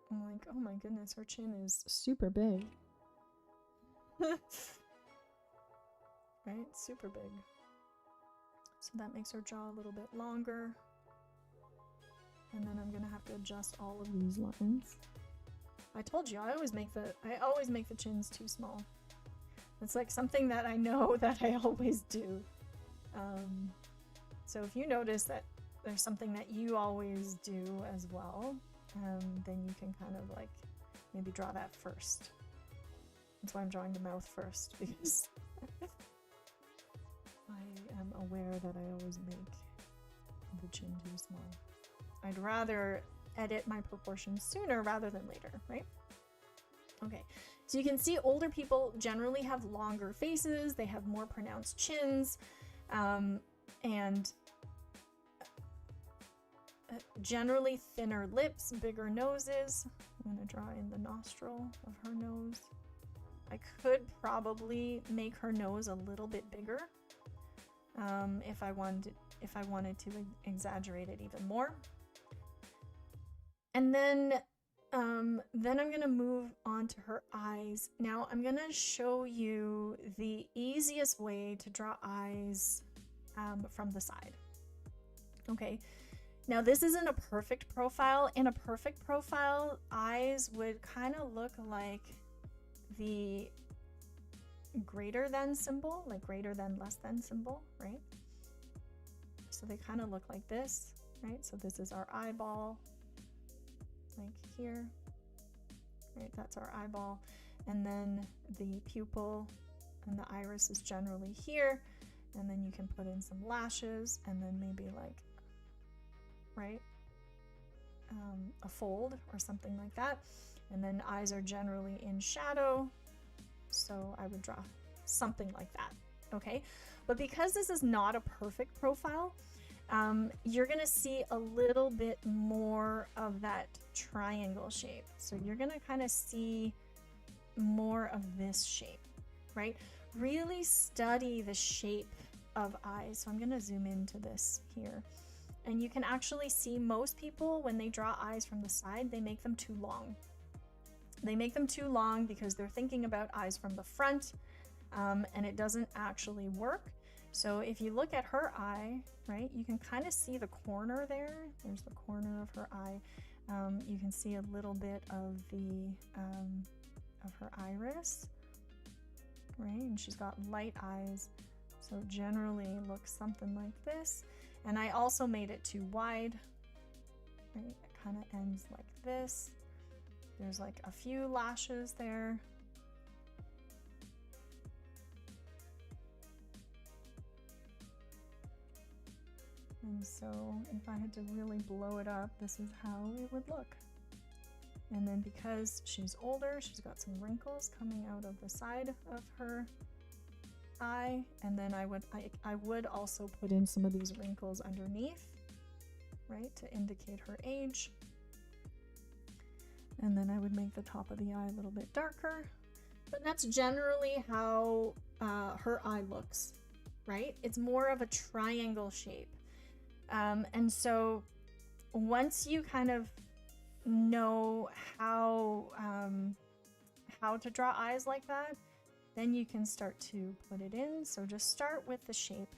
I'm like, oh my goodness, her chin is super big. Right? Super big. So that makes her jaw a little bit longer. And then I'm gonna have to adjust all of these lines. I told you, I always make the chins too small. It's like something that I know that I always do. So if you notice that there's something that you always do as well, then you can kind of like maybe draw that first. That's why I'm drawing the mouth first, because I am aware that I always make the chin too small. I'd rather edit my proportions sooner rather than later, right? Okay, so you can see older people generally have longer faces, they have more pronounced chins, and generally thinner lips, bigger noses. I'm going to draw in the nostril of her nose. I could probably make her nose a little bit bigger if I wanted to exaggerate it even more. And then I'm going to move on to her eyes. Now I'm going to show you the easiest way to draw eyes from the side. Okay. Now this isn't a perfect profile. In a perfect profile, eyes would kind of look like the greater than symbol, like greater than less than symbol, right? So they kind of look like this, right? So this is our eyeball, like here, right? That's our eyeball. And then the pupil and the iris is generally here. And then you can put in some lashes and then maybe like, right? A fold or something like that. And then eyes are generally in shadow. So I would draw something like that, okay? But because this is not a perfect profile, you're gonna see a little bit more of that triangle shape. So you're gonna kind of see more of this shape, right? Really study the shape of eyes. So I'm gonna zoom into this here. And you can actually see most people, when they draw eyes from the side, they make them too long. They make them too long because they're thinking about eyes from the front, and it doesn't actually work. So if you look at her eye, right, you can kind of see the corner there. There's the corner of her eye. You can see a little bit of the of her iris, right? And she's got light eyes, so generally looks something like this. And I also made it too wide, right? It kind of ends like this. There's like a few lashes there. And so if I had to really blow it up, this is how it would look. And then because she's older, she's got some wrinkles coming out of the side of her eye. And then I would also put in some of these wrinkles underneath, right, to indicate her age. And then I would make the top of the eye a little bit darker. But that's generally how her eye looks, right? It's more of a triangle shape. And so once you kind of know how to draw eyes like that, then you can start to put it in. So just start with the shape.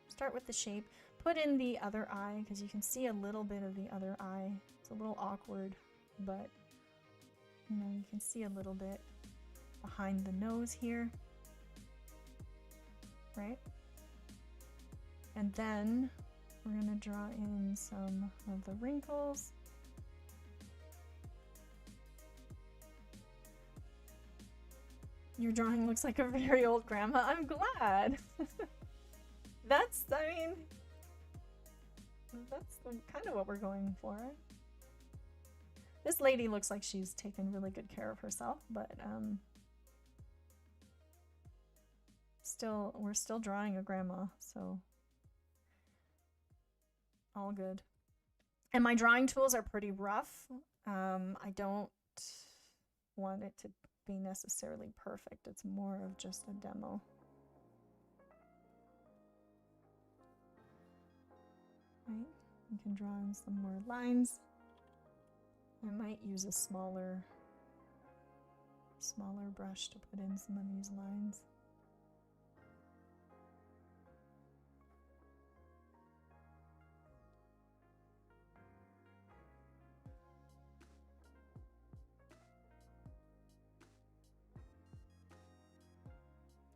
Start with the shape. Put in the other eye because you can see a little bit of the other eye. It's a little awkward, but you know, you can see a little bit behind the nose here, right? And then we're going to draw in some of the wrinkles. Your drawing looks like a very old grandma. I'm glad. That's kind of what we're going for. This lady looks like she's taken really good care of herself, but we're still drawing a grandma, so all good. And my drawing tools are pretty rough. I don't want it to be necessarily perfect. It's more of just a demo. Right? You can draw in some more lines. I might use a smaller brush to put in some of these lines.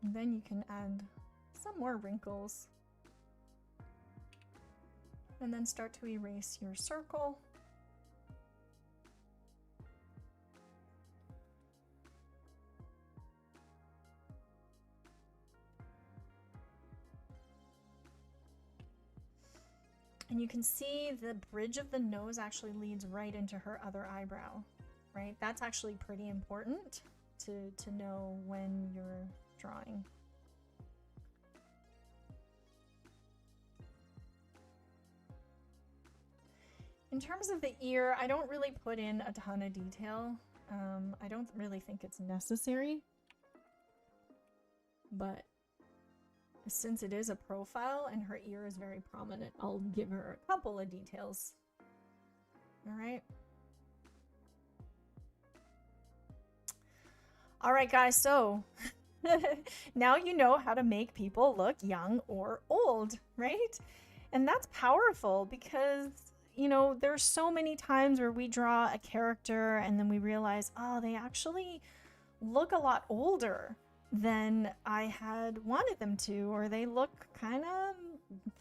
And then you can add some more wrinkles. And then start to erase your circle. And you can see the bridge of the nose actually leads right into her other eyebrow, right? That's actually pretty important to know when you're drawing. In terms of the ear, I don't really put in a ton of detail. I don't really think it's necessary, but since it is a profile and her ear is very prominent, I'll give her a couple of details. All right. All right, guys, so now you know how to make people look young or old, right? And that's powerful because, you know, there's so many times where we draw a character and then we realize, oh, they actually look a lot older than I had wanted them to, or they look kind of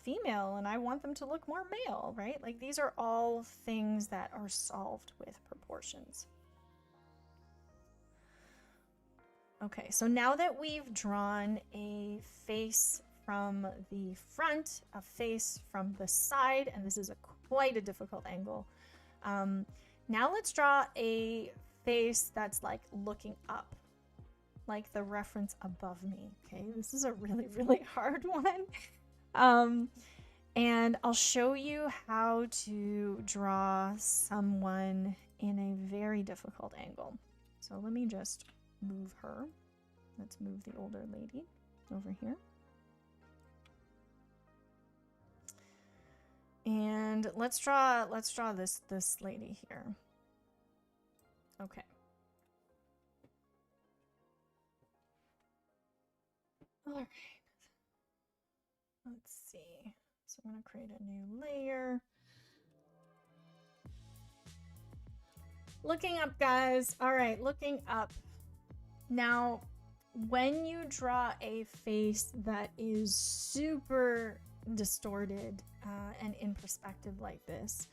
female and I want them to look more male, right? Like these are all things that are solved with proportions. Okay, so now that we've drawn a face from the front, a face from the side, and this is quite a difficult angle. Now let's draw a face that's like looking up, like the reference above me. Okay, this is a really, really hard one. And I'll show you how to draw someone in a very difficult angle. So let me just move her. Let's move the older lady over here. And let's draw this lady here. Okay. All right. Let's see. So I'm going to create a new layer. Looking up, guys. All right, looking up. Now, when you draw a face that is super distorted and in perspective like this,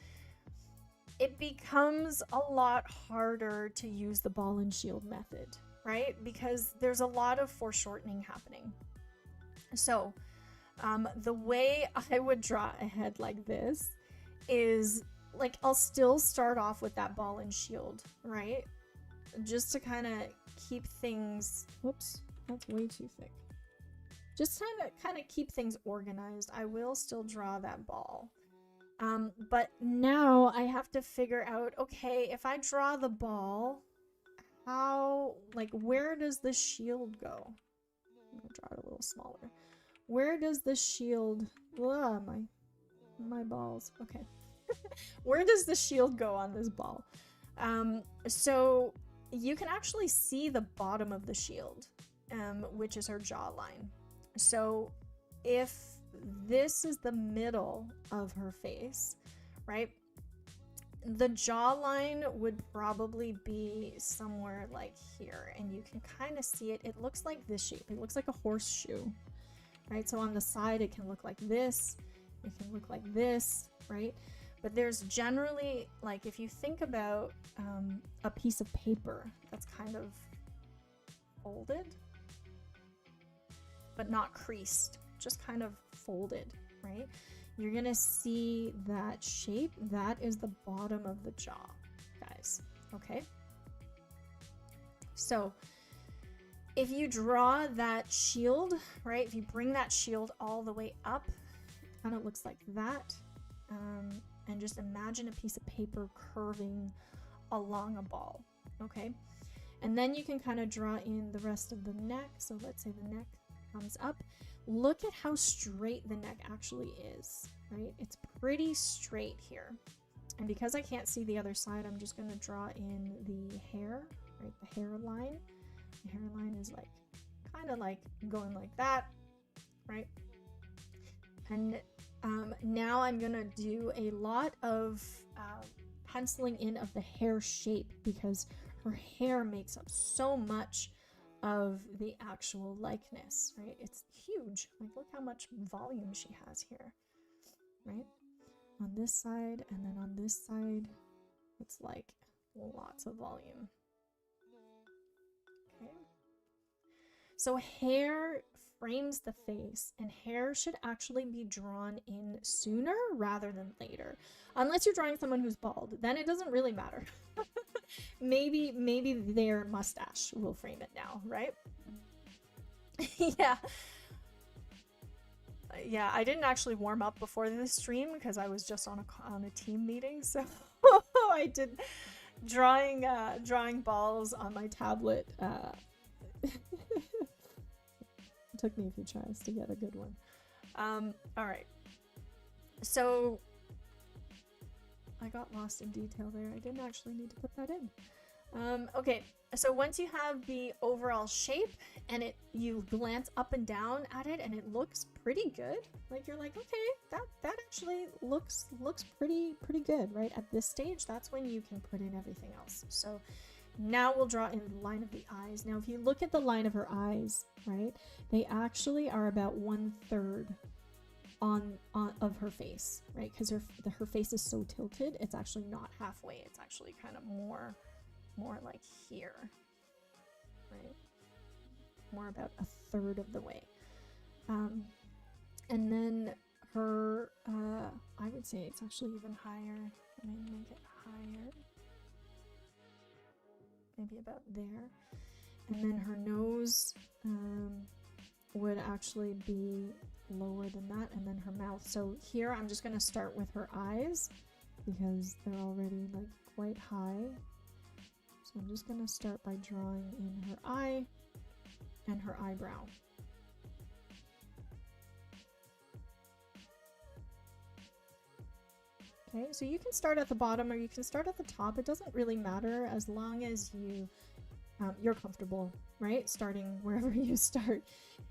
it becomes a lot harder to use the ball and shield method, right? Because there's a lot of foreshortening happening. So the way I would draw a head like this is like, I'll still start off with that ball and shield, right? Just to kind of keep things, whoops, that's way too thick. Just kind of keep things organized. I will still draw that ball. But now I have to figure out, okay, if I draw the ball, how, like, where does the shield go? I'm gonna draw it a little smaller. Where does the shield, my balls, okay. Where does the shield go on this ball? So you can actually see the bottom of the shield, which is her jawline. So if this is the middle of her face, right? The jawline would probably be somewhere like here, and you can kind of see it. It looks like this shape. It looks like a horseshoe, right? So on the side, it can look like this. It can look like this, right? But there's generally, like, if you think about a piece of paper that's kind of folded, but not creased, just kind of folded, right? You're gonna see that shape. That is the bottom of the jaw, guys, okay? So if you draw that shield, right, if you bring that shield all the way up, it kind of looks like that. And just imagine a piece of paper curving along a ball, okay? And then you can kind of draw in the rest of the neck. So let's say the neck comes up. Look at how straight the neck actually is, right? It's pretty straight here. And because I can't see the other side, I'm just going to draw in the hair, right? The hairline. The hairline is like kind of like going like that, right? And now I'm gonna do a lot of penciling in of the hair shape, because her hair makes up so much of the actual likeness, right? It's huge. Like, look how much volume she has here, right? On this side, and then on this side, it's like lots of volume. Okay. So hair frames the face, and hair should actually be drawn in sooner rather than later, unless you're drawing someone who's bald. Then it doesn't really matter. maybe their mustache will frame it now, right? Yeah, I didn't actually warm up before this stream because I was just on a team meeting, so I did drawing balls on my tablet. It took me a few tries to get a good one. All right. So I got lost in detail there. I didn't actually need to put that in. Okay. So once you have the overall shape and you glance up and down at it and it looks pretty good, like you're like, okay, that actually looks pretty good, right? At this stage, that's when you can put in everything else. So now we'll draw in the line of the eyes. Now, if you look at the line of her eyes, right, they actually are about 1/3 on of her face, right? Because her face is so tilted, it's actually not halfway. It's actually kind of more like here, right? More about 1/3 of the way. And then her, I would say it's actually even higher. Let me make it higher. Maybe about there. And then her nose would actually be lower than that, and then her mouth. So here I'm just going to start with her eyes because they're already like quite high. So I'm just going to start by drawing in her eye and her eyebrow. Okay, so you can start at the bottom or you can start at the top. It doesn't really matter as long as you you're comfortable, right? Starting wherever you start.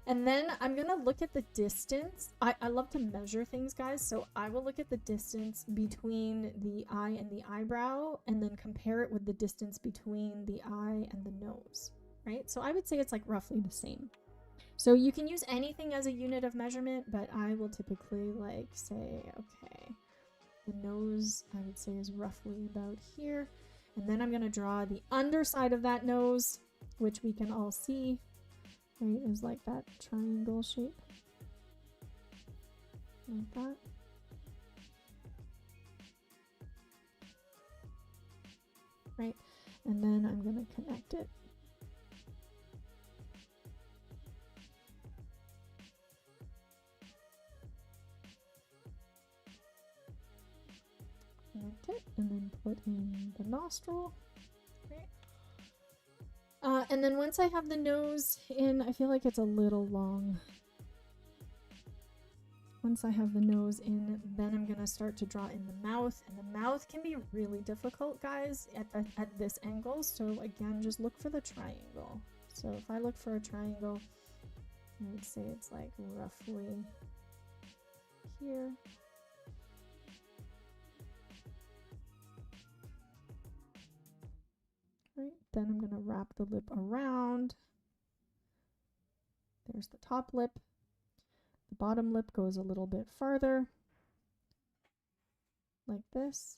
And then I'm gonna look at the distance. I love to measure things, guys. So I will look at the distance between the eye and the eyebrow and then compare it with the distance between the eye and the nose, right? So I would say it's like roughly the same. So you can use anything as a unit of measurement, but I will typically like say, okay, the nose I would say is roughly about here. And then I'm gonna draw the underside of that nose, which we can all see, right, is like that triangle shape, like that. Right, and then I'm gonna connect it. Connect it, and then put in the nostril. Right. And then once I have the nose in, I feel like it's a little long. Once I have the nose in, then I'm gonna start to draw in the mouth, and the mouth can be really difficult, guys, at this angle. So again, just look for the triangle. So if I look for a triangle, I would say it's like roughly here. Right, then I'm gonna wrap the lip around. There's the top lip. The bottom lip goes a little bit farther, like this.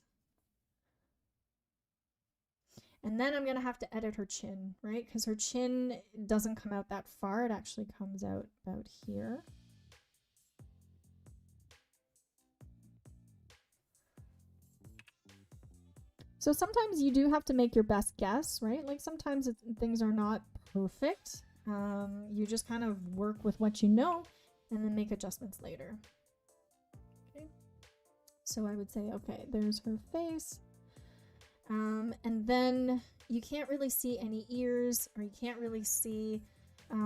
And then I'm gonna have to edit her chin, right? Because her chin doesn't come out that far. It actually comes out about here. So sometimes you do have to make your best guess, right? Like sometimes things are not perfect. You just kind of work with what you know and then make adjustments later. Okay. So I would say, okay, there's her face. And then you can't really see any ears, or you can't really see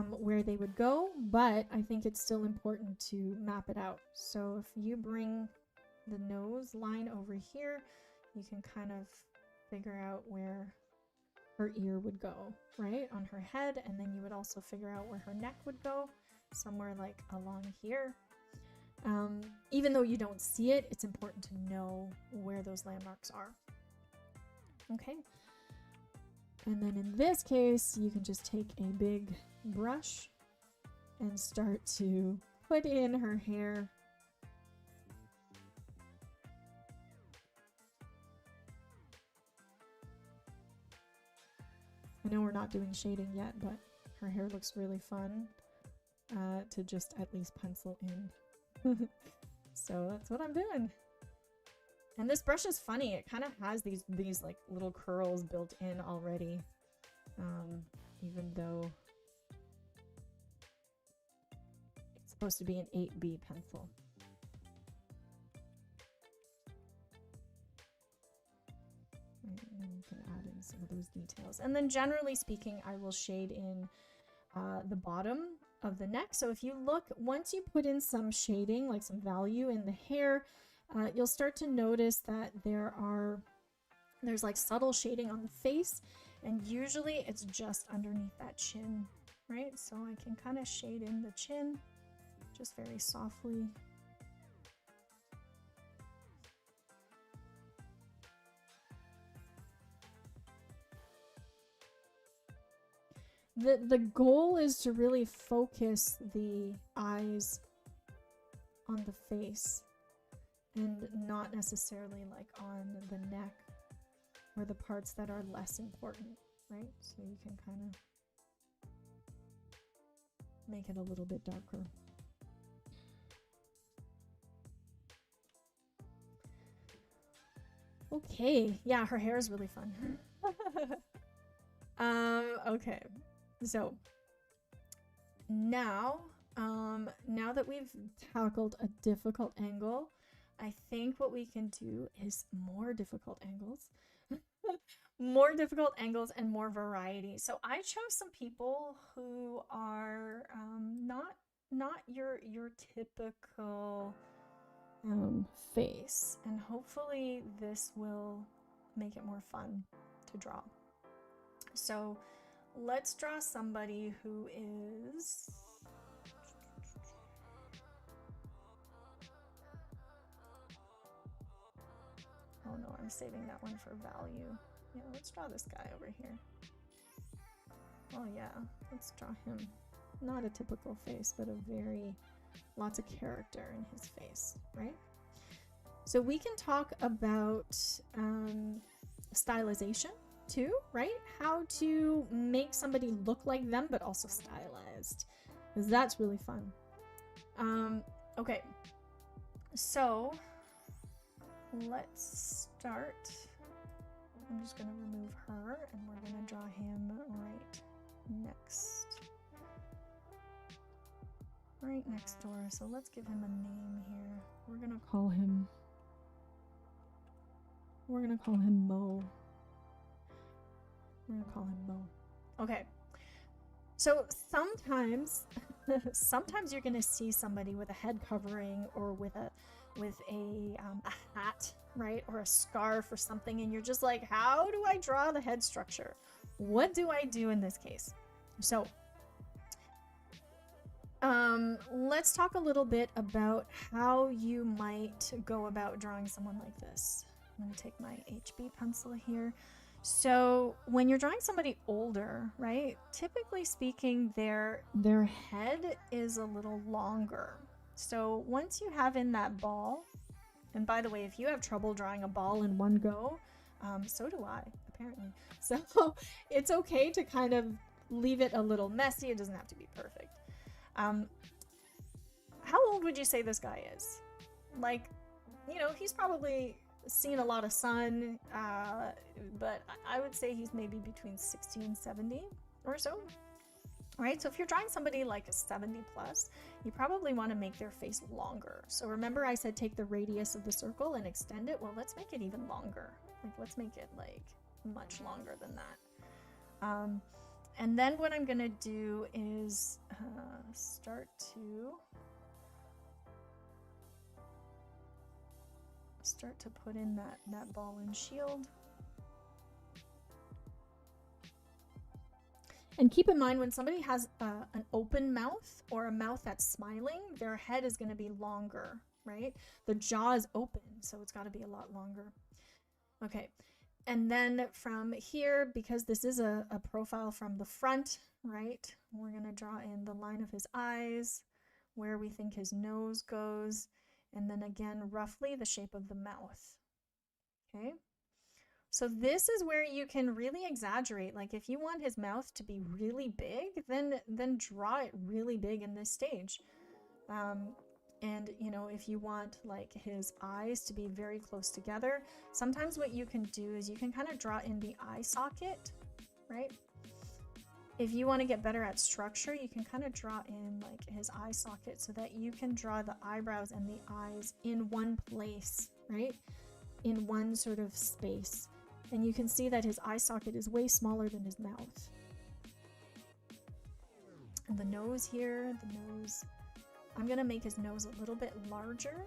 where they would go, but I think it's still important to map it out. So if you bring the nose line over here, you can kind of figure out where her ear would go, right, on her head, and then you would also figure out where her neck would go, somewhere like along here. Even though you don't see it, it's important to know where those landmarks are. Okay, and then in this case, you can just take a big brush and start to put in her hair. I know we're not doing shading yet, but her hair looks really fun to just at least pencil in. So that's what I'm doing. And this brush is funny. It kind of has these like little curls built in already, even though it's supposed to be an 8B pencil. And you can add in some of those details. And then generally speaking, I will shade in the bottom of the neck. So if you look, once you put in some shading, like some value in the hair, you'll start to notice that there's like subtle shading on the face, and usually it's just underneath that chin, right? So I can kind of shade in the chin just very softly. The goal is to really focus the eyes on the face and not necessarily like on the neck or the parts that are less important, right? So you can kind of make it a little bit darker. Okay, yeah, her hair is really fun. Okay, so now that we've tackled a difficult angle, I think what we can do is more difficult angles. More difficult angles and more variety. So I chose some people who are not your typical face, and hopefully this will make it more fun to draw. So let's draw somebody who is... Oh no, I'm saving that one for value. Yeah, let's draw this guy over here. Oh yeah, let's draw him. Not a typical face, but a very, lots of character in his face, right? So we can talk about stylization too, right? How to make somebody look like them, but also stylized, because that's really fun. Okay, so let's start. I'm just going to remove her, and we're going to draw him right next door. So let's give him a name here. We're going to call him Mo. Okay. So sometimes you're going to see somebody with a head covering or with a hat, right? Or a scarf or something, and you're just like, how do I draw the head structure? What do I do in this case? So let's talk a little bit about how you might go about drawing someone like this. I'm going to take my HB pencil here. So when you're drawing somebody older, right, typically speaking, their head is a little longer. So once you have in that ball, and by the way, if you have trouble drawing a ball in one go, so do I, apparently. So it's okay to kind of leave it a little messy. It doesn't have to be perfect. How old would you say this guy is? Like, you know, he's probably seen a lot of sun, but I would say he's maybe between 60 and 70 or so. Right, so if you're drawing somebody like a 70 plus, you probably want to make their face longer. So remember I said take the radius of the circle and extend it? Well, let's make it even longer. Like, let's make it like much longer than that. And then what I'm going to do is start to put in that ball and shield. And keep in mind, when somebody has an open mouth or a mouth that's smiling, their head is going to be longer, right? The jaw is open, so it's got to be a lot longer. Okay, and then from here, because this is a profile from the front, right, we're going to draw in the line of his eyes, where we think his nose goes, and then again, roughly the shape of the mouth. Okay. So this is where you can really exaggerate. Like if you want his mouth to be really big, then draw it really big in this stage. And you know, if you want like his eyes to be very close together, sometimes what you can do is you can kind of draw in the eye socket, right? If you want to get better at structure, you can kind of draw in like his eye socket so that you can draw the eyebrows and the eyes in one place, right? In one sort of space. And you can see that his eye socket is way smaller than his mouth. And the nose here, I'm going to make his nose a little bit larger,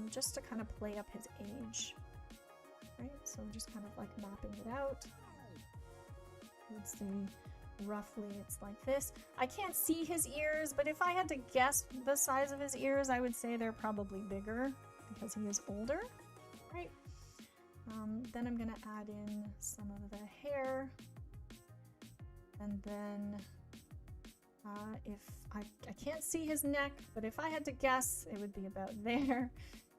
just to kind of play up his age. Right? So just kind of like mapping it out. I would say roughly it's like this. I can't see his ears, but if I had to guess the size of his ears, I would say they're probably bigger because he is older, right? Then I'm going to add in some of the hair, and then if I can't see his neck, but if I had to guess, it would be about there.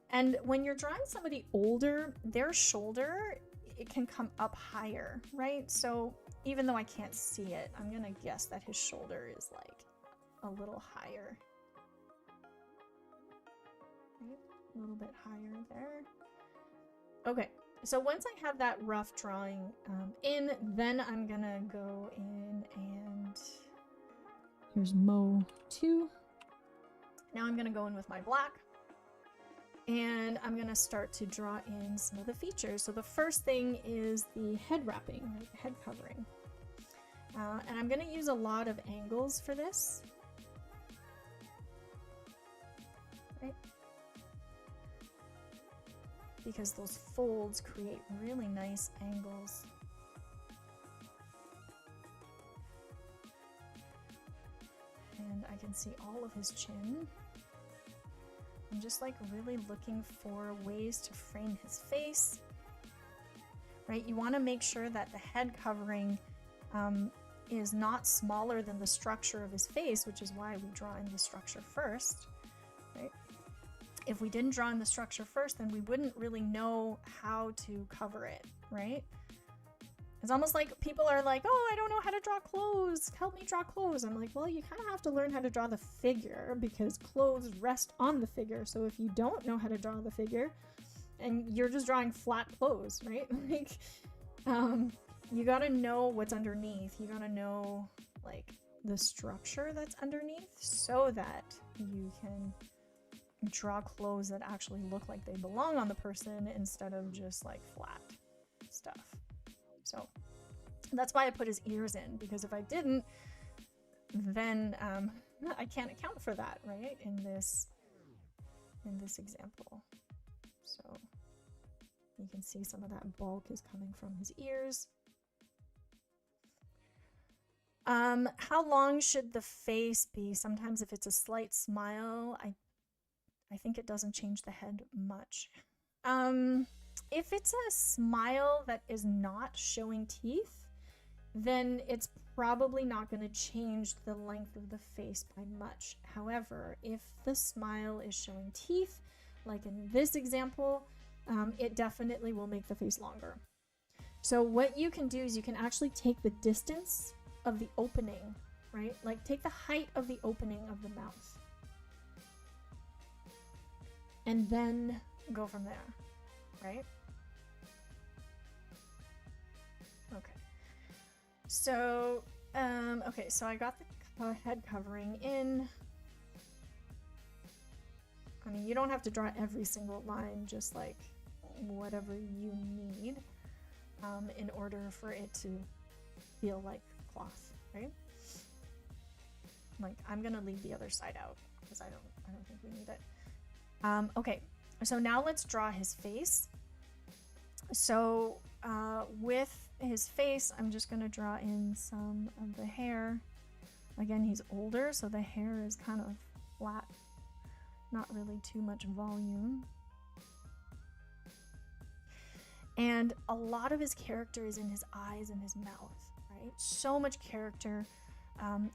And when you're drawing somebody older, their shoulder, it can come up higher, right? So even though I can't see it, I'm going to guess that his shoulder is like a little higher. Right? A little bit higher there. Okay. So once I have that rough drawing in, then I'm gonna go in and here's Mo 2. Now I'm gonna go in with my black and I'm gonna start to draw in some of the features. So the first thing is the head wrapping, right? The head covering. And I'm gonna use a lot of angles for this. Right? Because those folds create really nice angles. I can see all of his chin. I'm just like really looking for ways to frame his face, right? You want to make sure that the head covering is not smaller than the structure of his face, which is why we draw in the structure first, right? If we didn't draw in the structure first, then we wouldn't really know how to cover it, right? It's almost like people are like, oh, I don't know how to draw clothes. Help me draw clothes. I'm like, well, you kind of have to learn how to draw the figure because clothes rest on the figure. So if you don't know how to draw the figure and you're just drawing flat clothes, right? Like, you got to know what's underneath. You got to know like the structure that's underneath so that you can draw clothes that actually look like they belong on the person instead of just like flat stuff. So that's why I put his ears in, because if I didn't, then I can't account for that, right? In this example. So you can see some of that bulk is coming from his ears. How long should the face be? Sometimes if it's a slight smile, I think it doesn't change the head much. If it's a smile that is not showing teeth, then it's probably not going to change the length of the face by much. However, if the smile is showing teeth, like in this example, it definitely will make the face longer. So what you can do is you can actually take the distance of the opening, right? Like take the height of the opening of the mouth. And then go from there, right? Okay. So, okay, so I got the head covering in. I mean, you don't have to draw every single line, just like whatever you need in order for it to feel like cloth, right? Like, I'm gonna leave the other side out because I don't think we need it. Okay, so now let's draw his face. So with his face, I'm just going to draw in some of the hair. Again, he's older, so the hair is kind of flat, not really too much volume. And a lot of his character is in his eyes and his mouth, right? So much character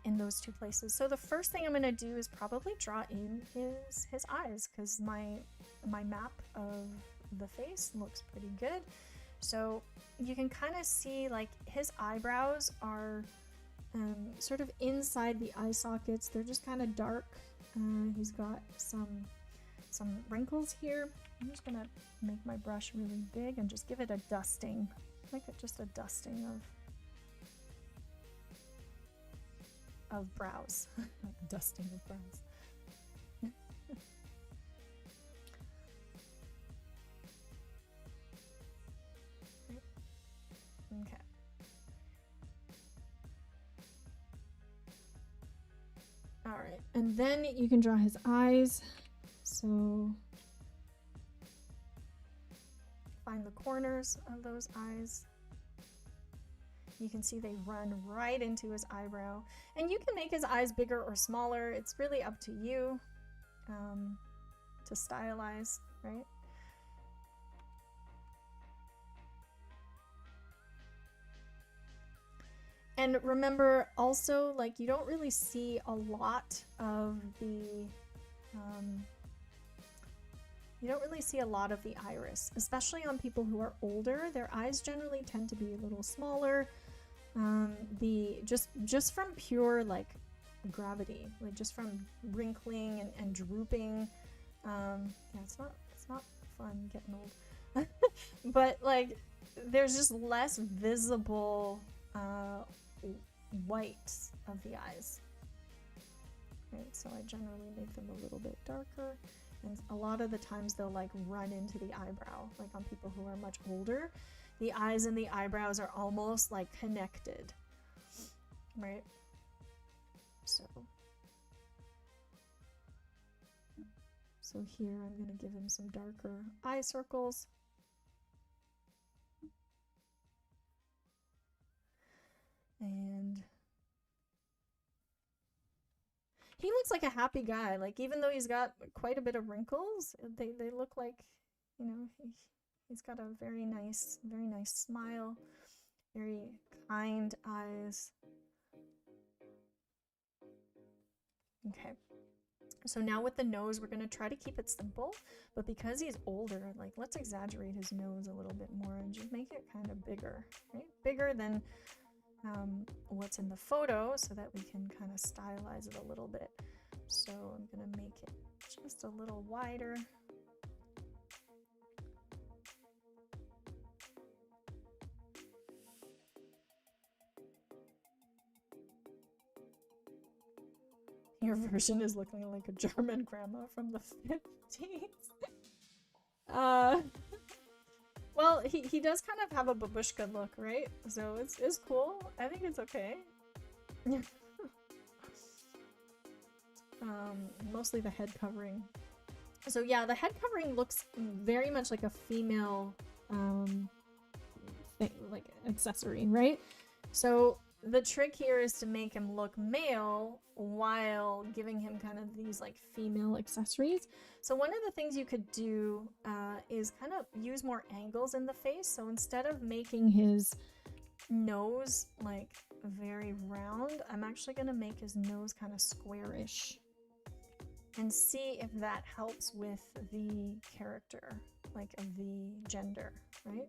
in those two places. So the first thing I'm going to do is probably draw in his eyes, because my map of the face looks pretty good. So you can kind of see like his eyebrows are sort of inside the eye sockets. They're just kind of dark. He's got some wrinkles here. I'm just gonna make my brush really big and just give it a dusting, like just a dusting of brows. Dusting of brows. Okay. All right, and then you can draw his eyes. So find the corners of those eyes. You can see they run right into his eyebrow. And you can make his eyes bigger or smaller. It's really up to you to stylize, right? And remember also, like, you don't really see a lot of the iris, especially on people who are older. Their eyes generally tend to be a little smaller. Just from pure like gravity, like just from wrinkling and drooping. Yeah, it's not fun getting old. But like there's just less visible white of the eyes. Right, so I generally make them a little bit darker, and a lot of the times they'll like run into the eyebrow. Like on people who are much older, the eyes and the eyebrows are almost like connected, right? So here I'm going to give him some darker eye circles. And he looks like a happy guy. Like, even though he's got quite a bit of wrinkles, they look like, you know, he's got a very nice smile, very kind eyes. Okay. So now with the nose, we're going to try to keep it simple, but because he's older, like, let's exaggerate his nose a little bit more and just make it kind of bigger, right? Bigger than what's in the photo, so that we can kind of stylize it a little bit. So I'm going to make it just a little wider. Your version is looking like a German grandma from the 50s. Well, he does kind of have a babushka look, right? So it's cool. I think it's okay. Mostly the head covering. So yeah, the head covering looks very much like a female thing, like accessory, right? So the trick here is to make him look male while giving him kind of these like female accessories. So one of the things you could do is kind of use more angles in the face. So instead of making his nose like very round, I'm actually going to make his nose kind of squarish and see if that helps with the character, like of the gender, right?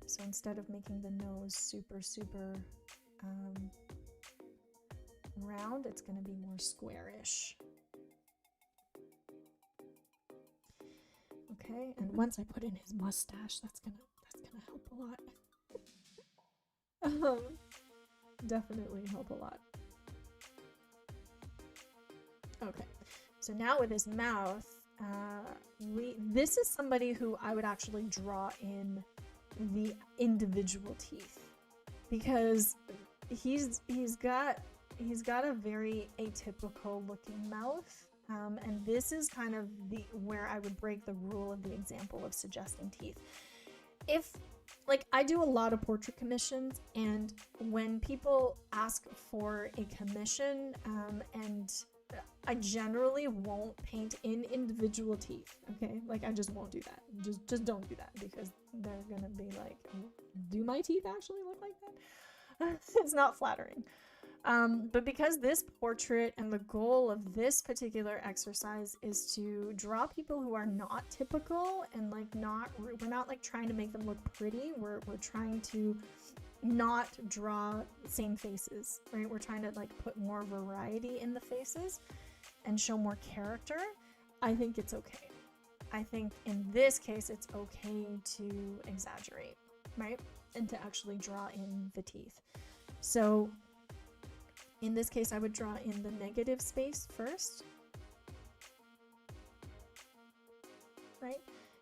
So instead of making the nose super round, it's going to be more squarish. Okay, and once I put in his mustache, that's gonna help a lot. Definitely help a lot. Okay, so now with his mouth, this is somebody who I would actually draw in the individual teeth, because he's got a very atypical looking mouth, and this is kind of where I would break the rule of the example of suggesting teeth. If, like, I do a lot of portrait commissions, and when people ask for a commission, and I generally won't paint in individual teeth, okay? Like, I just won't do that. Just don't do that, because they're gonna be like, do my teeth actually look like that? It's not flattering. But because this portrait and the goal of this particular exercise is to draw people who are not typical, and like we're not like trying to make them look pretty, we're trying to not draw same faces, right? We're trying to like put more variety in the faces and show more character. I think it's okay. I think in this case it's okay to exaggerate, right? And to actually draw in the teeth. So in this case, I would draw in the negative space first, right?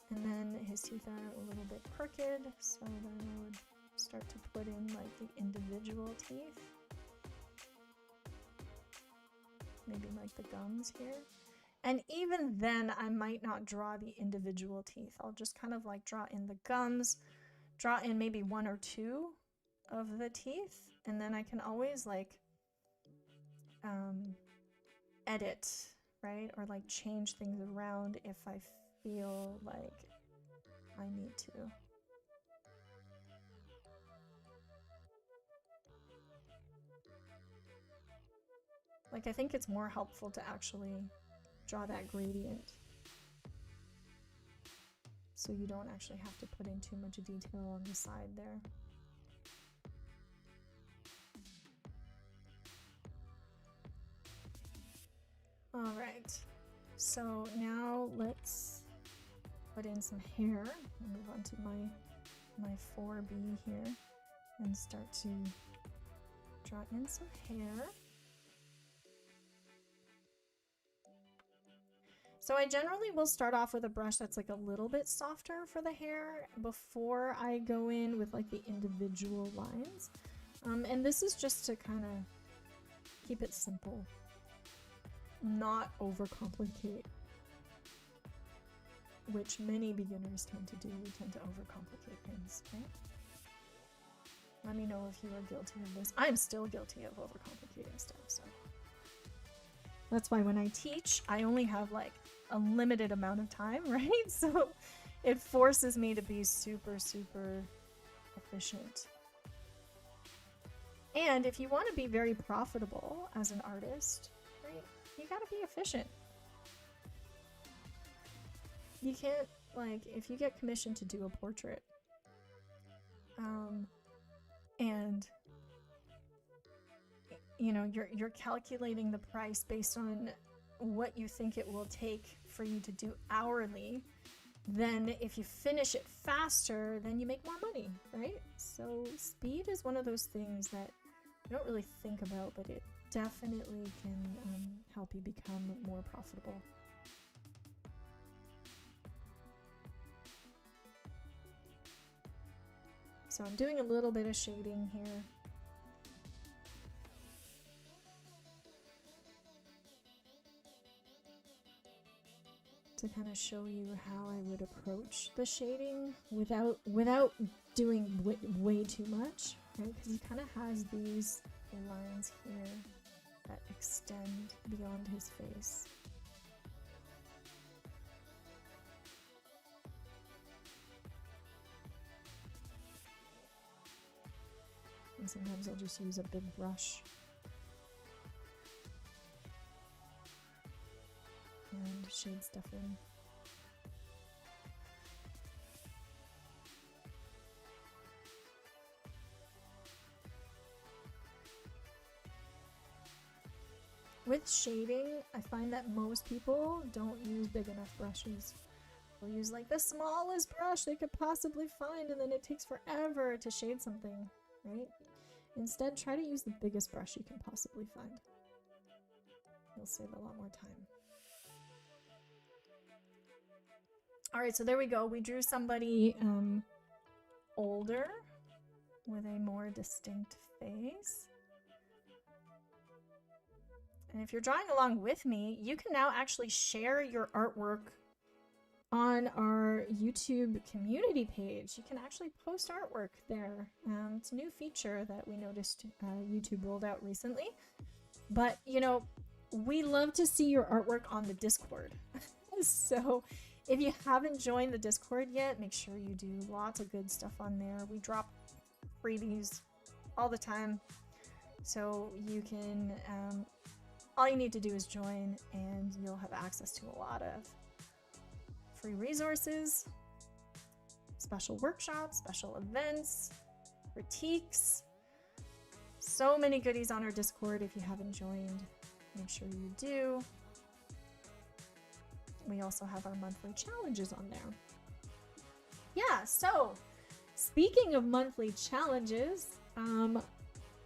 And then his teeth are a little bit crooked, so then I would start to put in like the individual teeth. Maybe like the gums here. And even then, I might not draw the individual teeth. I'll just kind of like draw in the gums, draw in maybe one or two of the teeth, and then I can always like edit, right? Or like change things around if I feel like I need to. Like, I think it's more helpful to actually draw that gradient, so you don't actually have to put in too much detail on the side there. All right, so now let's put in some hair. I'll move on to my 4B here and start to draw in some hair. So I generally will start off with a brush that's like a little bit softer for the hair before I go in with like the individual lines. And this is just to kind of keep it simple, not overcomplicate, which many beginners tend to do. We tend to overcomplicate things, right? Let me know if you are guilty of this. I'm still guilty of overcomplicating stuff, so. That's why when I teach, I only have like a limited amount of time, right? So it forces me to be super, super efficient. And if you want to be very profitable as an artist, right, you gotta be efficient. You can't, like, if you get commissioned to do a portrait, and you know, you're calculating the price based on what you think it will take for you to do hourly, then if you finish it faster, then you make more money, right? So speed is one of those things that you don't really think about, but it definitely can help you become more profitable. So I'm doing a little bit of shading here. To kind of show you how I would approach the shading without doing way too much, right? Because he kind of has these lines here that extend beyond his face. And sometimes I'll just use a big brush. And shade stuff in. With shading, I find that most people don't use big enough brushes. They'll use like the smallest brush they could possibly find, and then it takes forever to shade something, right? Instead, try to use the biggest brush you can possibly find. You'll save a lot more time. All right, so there we go. We drew somebody older with a more distinct face. And if you're drawing along with me, you can now actually share your artwork on our YouTube community page. You can actually post artwork there. It's a new feature that we noticed YouTube rolled out recently. But, you know, we love to see your artwork on the Discord. So if you haven't joined the Discord yet, make sure you do. Lots of good stuff on there. We drop freebies all the time. So you can, all you need to do is join and you'll have access to a lot of free resources, special workshops, special events, critiques. So many goodies on our Discord. If you haven't joined, make sure you do. We also have our monthly challenges on there. Yeah, so speaking of monthly challenges,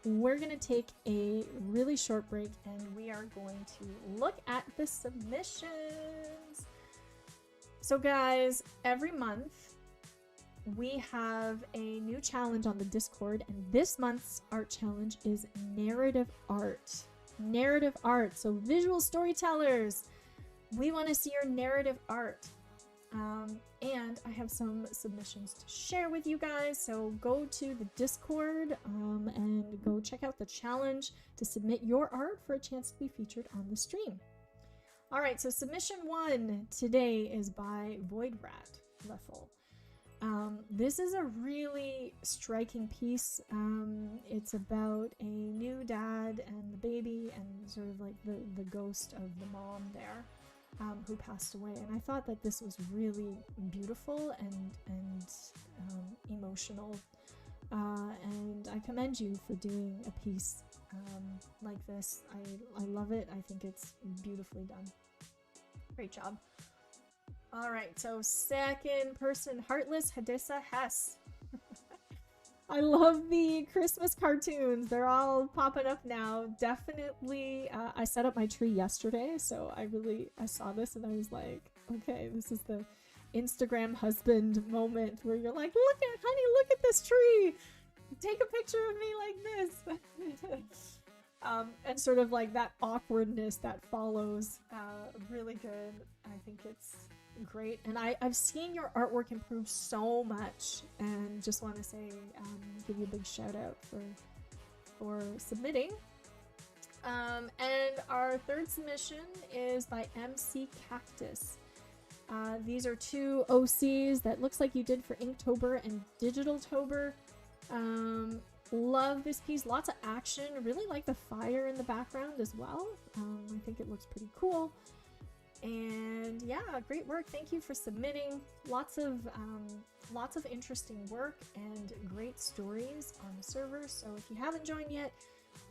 we're going to take a really short break and we are going to look at the submissions. So guys, every month we have a new challenge on the Discord, and this month's art challenge is narrative art. Narrative art, so visual storytellers. We want to see your narrative art. And I have some submissions to share with you guys. So go to the Discord and go check out the challenge to submit your art for a chance to be featured on the stream. All right, so submission 1 today is by Void Rat Leffel. This is a really striking piece. It's about a new dad and the baby and sort of like the ghost of the mom there. Who passed away, and I thought that this was really beautiful and emotional, and I commend you for doing a piece like this. I love it. I think it's beautifully done. Great job. All right, so second person, Heartless Hadissa Hess. I love the Christmas cartoons. They're all popping up now. Definitely, I set up my tree yesterday, so I saw this and I was like, okay, this is the Instagram husband moment where you're like, honey, look at this tree. Take a picture of me like this. And sort of like that awkwardness that follows. Really good. I think it's great, and I've seen your artwork improve so much, and just want to say give you a big shout out for submitting. And our third submission is by MC Cactus. These are two OCs that looks like you did for Inktober and Digitaltober. Love this piece, lots of action. Really like the fire in the background as well. I think it looks pretty cool. And yeah, great work. Thank you for submitting. Lots of interesting work and great stories on the server. So if you haven't joined yet,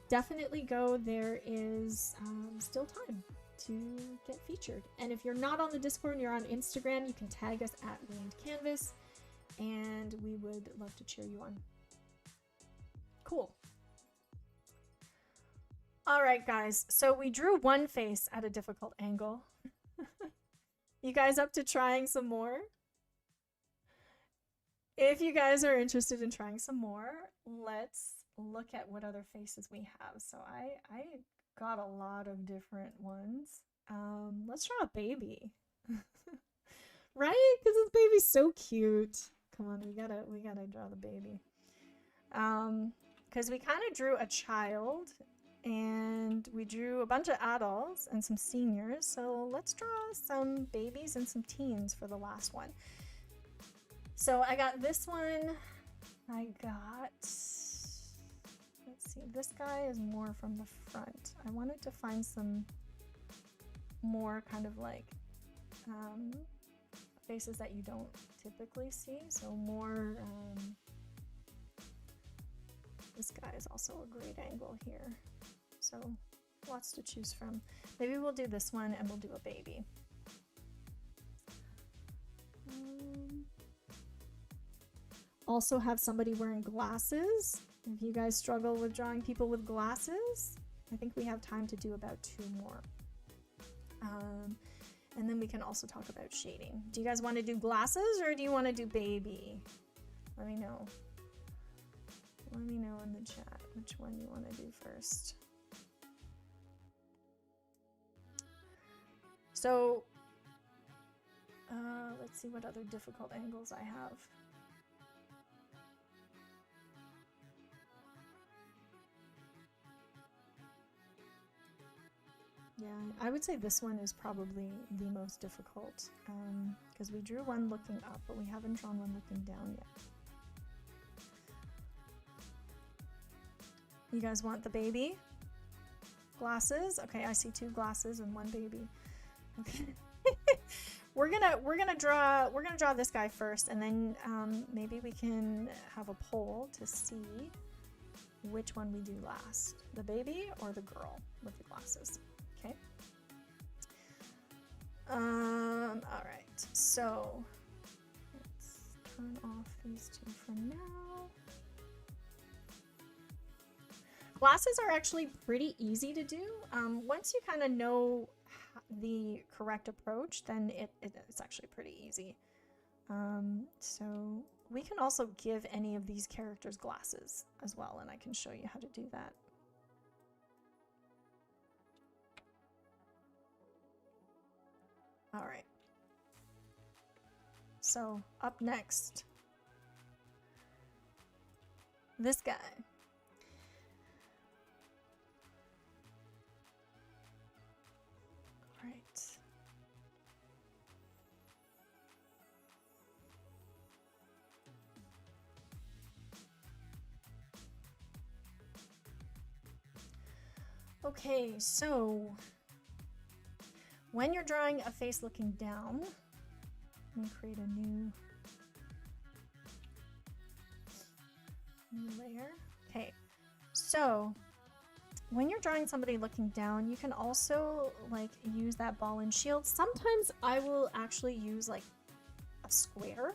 definitely go. There is still time to get featured. And if you're not on the Discord and you're on Instagram, you can tag us at Winged Canvas, and we would love to cheer you on. Cool. All right, guys. So we drew one face at a difficult angle. You guys up to trying some more? If you guys are interested in trying some more, let's look at what other faces we have. So I got a lot of different ones. Let's draw a baby. Right? Because this baby's so cute. Come on, we gotta draw the baby. Because we kind of drew a child, and we drew a bunch of adults and some seniors. So let's draw some babies and some teens for the last one. So I got this one. Let's see, this guy is more from the front. I wanted to find some more kind of like faces that you don't typically see. So more, this guy is also a great angle here. So lots to choose from. Maybe we'll do this one and we'll do a baby. Also have somebody wearing glasses. If you guys struggle with drawing people with glasses, I think we have time to do about 2 more. And then we can also talk about shading. Do you guys want to do glasses or do you want to do baby? Let me know. Let me know in the chat which one you want to do first. So, let's see what other difficult angles I have. Yeah, I would say this one is probably the most difficult because we drew one looking up, but we haven't drawn one looking down yet. You guys want the baby? Glasses? Okay, I see 2 glasses and 1 baby. Okay. we're gonna draw this guy first, and then maybe we can have a poll to see which one we do last, the baby or the girl with the glasses. Okay. All right, so let's turn off these 2 for now. Glasses are actually pretty easy to do. Once you kind of know the correct approach, then it's actually pretty easy. So we can also give any of these characters glasses as well, and I can show you how to do that. All right. So up next, this guy. All right. Okay, so when you're drawing a face looking down, let me create a new layer. Okay, so when you're drawing somebody looking down, you can also like use that ball and shield. Sometimes I will actually use like a square,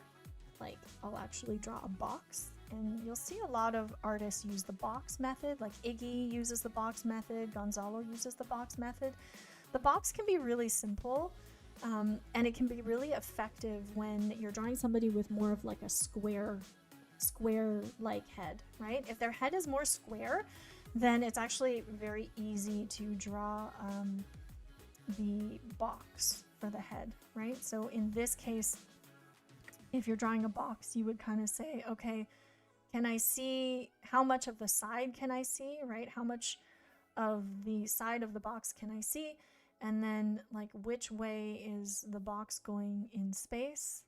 like I'll actually draw a box, and you'll see a lot of artists use the box method, like Iggy uses the box method, Gonzalo uses the box method. The box can be really simple, and it can be really effective when you're drawing somebody with more of like a square-like head, right? If their head is more square, then it's actually very easy to draw the box for the head, right? So in this case, if you're drawing a box, you would kind of say, okay, can I see how much of the side can I see, right? How much of the side of the box can I see? And then like which way is the box going in space,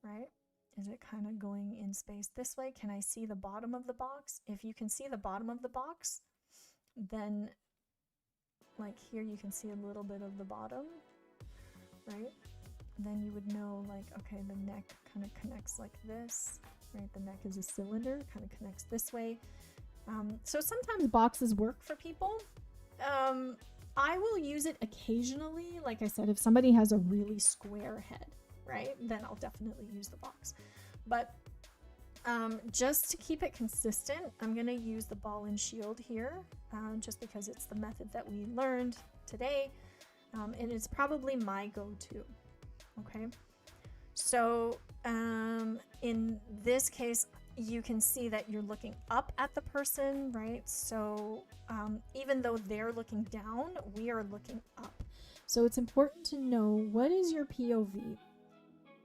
right? Is it kind of going in space this way? Can I see the bottom of the box? If you can see the bottom of the box, then like here you can see a little bit of the bottom, right? Then you would know like, okay, the neck kind of connects like this, right? The neck is a cylinder, kind of connects this way. So sometimes boxes work for people. I will use it occasionally. Like I said, if somebody has a really square head, right, then I'll definitely use the box. But just to keep it consistent, I'm going to use the ball and shield here, just because it's the method that we learned today, and it's probably my go-to. Okay, so in this case, you can see that you're looking up at the person, right? So even though they're looking down, we are looking up. So it's important to know, what is your POV?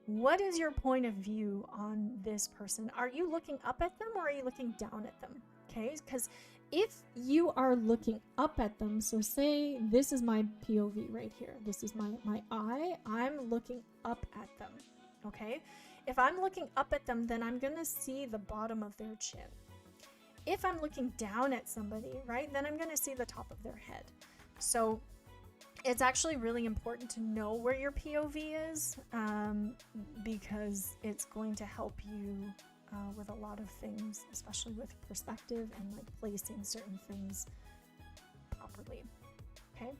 What is your point of view on this person? Are you looking up at them or are you looking down at them? Okay, because if you are looking up at them, so say this is my POV right here. This is my eye. I'm looking up at them, okay? If I'm looking up at them, then I'm going to see the bottom of their chin. If I'm looking down at somebody, right, then I'm going to see the top of their head. So it's actually really important to know where your POV is, because it's going to help you with a lot of things, especially with perspective and like placing certain things properly. Okay.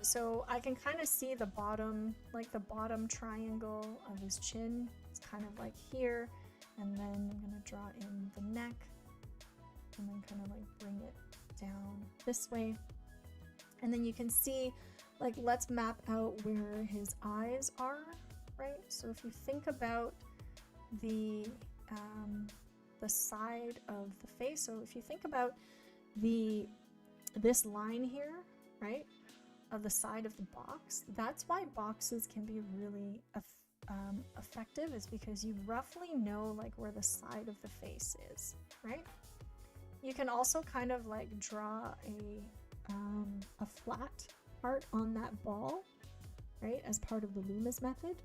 So I can kind of see the bottom, like the bottom triangle of his chin. It's kind of like here, and then I'm gonna draw in the neck, and then kind of like bring it down this way. And then you can see, like, let's map out where his eyes are, right? So if you think about the side of the face, so if you think about this line here, right, of the side of the box, that's why boxes can be really effective, is because you roughly know like where the side of the face is, right? You can also kind of like draw a flat part on that ball, right, as part of the Loomis method,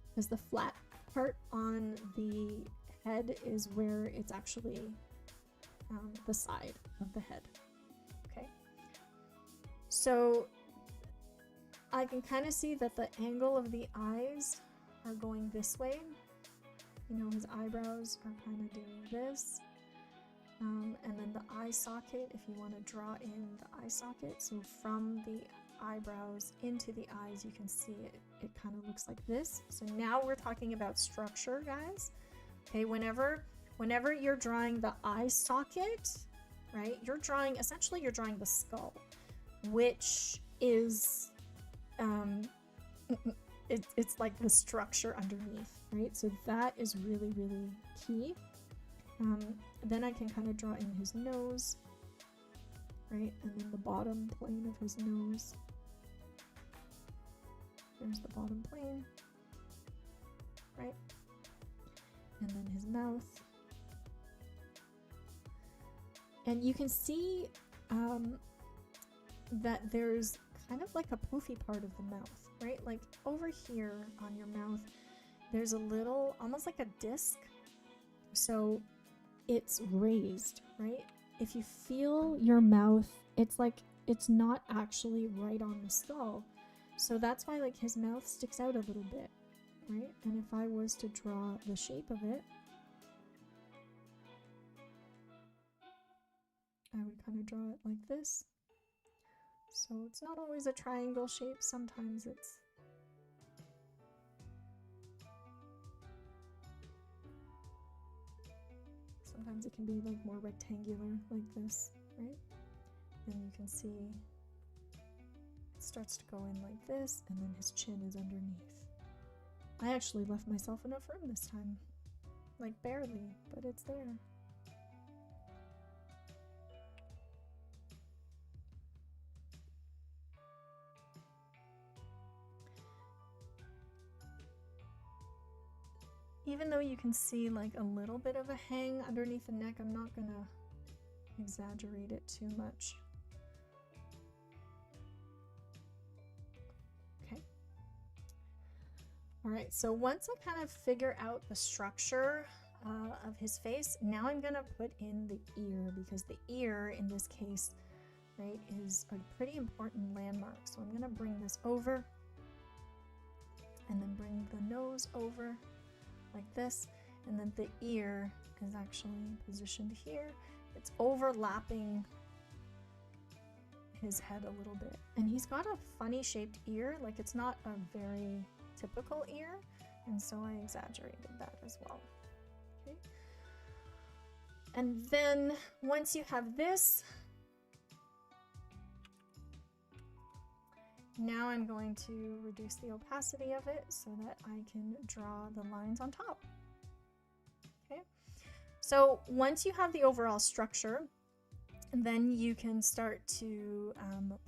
because the flat part on the head is where it's actually the side of the head. Okay, so I can kind of see that the angle of the eyes are going this way. You know, his eyebrows are kind of doing this. And then the eye socket, if you want to draw in the eye socket, so from the eyebrows into the eyes, you can see it kind of looks like this. So now we're talking about structure, guys. Okay, whenever you're drawing the eye socket, right, essentially you're drawing the skull, which is it's like the structure underneath, right? So that is really, really key. Then I can kind of draw in his nose, right? And then the bottom plane of his nose. There's the bottom plane, right? And then his mouth. And you can see that there's kind of like a poofy part of the mouth, right? Like over here on your mouth, there's a little, almost like a disc. So it's raised, right? If you feel your mouth, it's like it's not actually right on the skull. So that's why like his mouth sticks out a little bit, right? And if I was to draw the shape of it, I would kind of draw it like this. So it's not always a triangle shape, sometimes it can be like more rectangular like this, right? And you can see it starts to go in like this, and then his chin is underneath. I actually left myself enough room this time, like barely, but it's there. Even though you can see like a little bit of a hang underneath the neck, I'm not gonna exaggerate it too much. Okay. All right, so once I kind of figure out the structure of his face, now I'm gonna put in the ear, because the ear in this case, right, is a pretty important landmark. So I'm gonna bring this over and then bring the nose over like this, and then the ear is actually positioned here. It's overlapping his head a little bit, and he's got a funny shaped ear, like it's not a very typical ear, and so I exaggerated that as well. Okay, and then once you have this, now I'm going to reduce the opacity of it so that I can draw the lines on top. Okay, so once you have the overall structure, then you can start to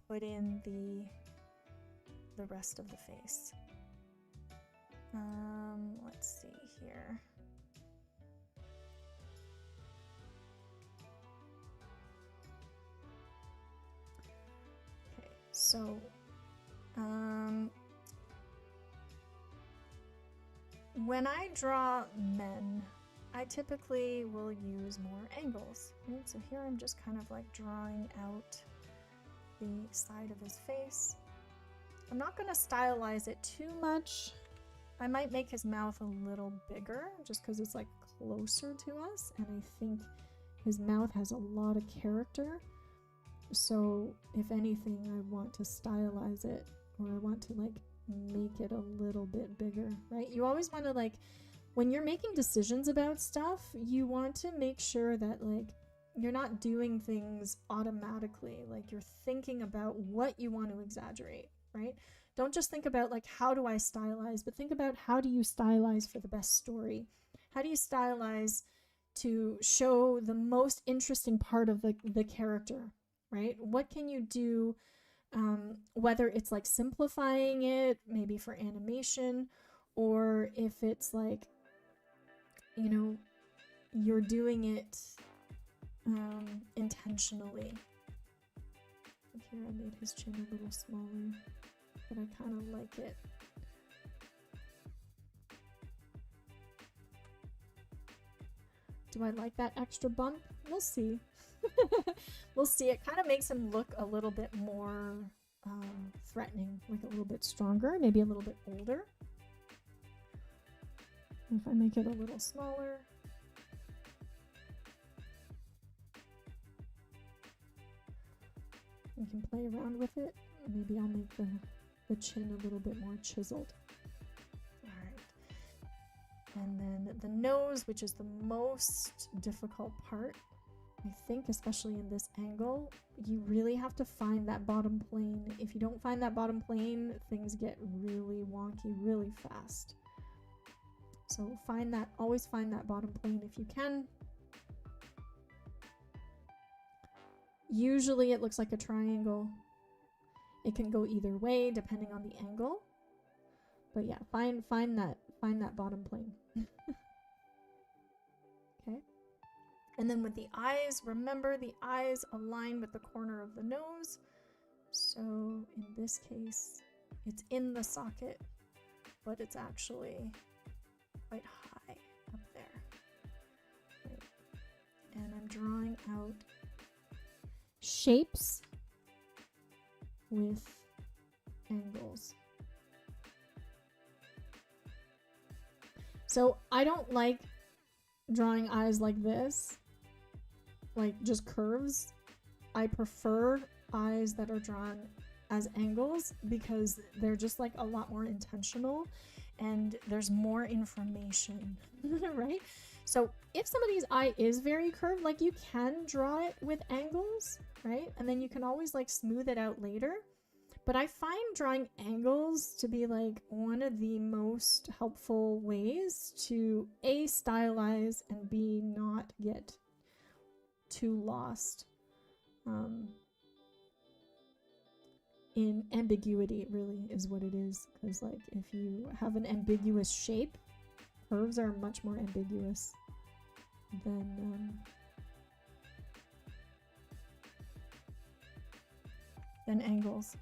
put in the rest of the face. Let's see here. Okay, so when I draw men, I typically will use more angles. Right? So here I'm just kind of like drawing out the side of his face. I'm not going to stylize it too much. I might make his mouth a little bigger just because it's like closer to us, and I think his mouth has a lot of character. So if anything, I want to stylize it, or I want to like make it a little bit bigger, right? You always want to, like, when you're making decisions about stuff, you want to make sure that like you're not doing things automatically. Like you're thinking about what you want to exaggerate, right? Don't just think about like, how do I stylize, but think about how do you stylize for the best story? How do you stylize to show the most interesting part of the character, right? What can you do, whether it's like simplifying it, maybe for animation, or if it's like, you know, you're doing it intentionally. Here I made his chin a little smaller, but I kind of like it. Do I like that extra bump? We'll see. We'll see. It kind of makes him look a little bit more threatening, like a little bit stronger, maybe a little bit older. If I make it a little smaller. You can play around with it. Maybe I'll make the chin a little bit more chiseled. All right. And then the nose, which is the most difficult part. I think especially in this angle, you really have to find that bottom plane. If you don't find that bottom plane, things get really wonky really fast. So always find that bottom plane if you can. Usually it looks like a triangle. It can go either way depending on the angle. But yeah, find that bottom plane. Okay. And then with the eyes, remember the eyes align with the corner of the nose. So in this case, it's in the socket, but it's actually quite high up there. Right. And I'm drawing out shapes with angles. So I don't like drawing eyes like this, like just curves. I prefer eyes that are drawn as angles because they're just like a lot more intentional and there's more information, right? So if somebody's eye is very curved, like you can draw it with angles, right? And then you can always like smooth it out later. But I find drawing angles to be like one of the most helpful ways to A, stylize, and B, not get too lost in ambiguity. Really is what it is, because like if you have an ambiguous shape, curves are much more ambiguous than than angles.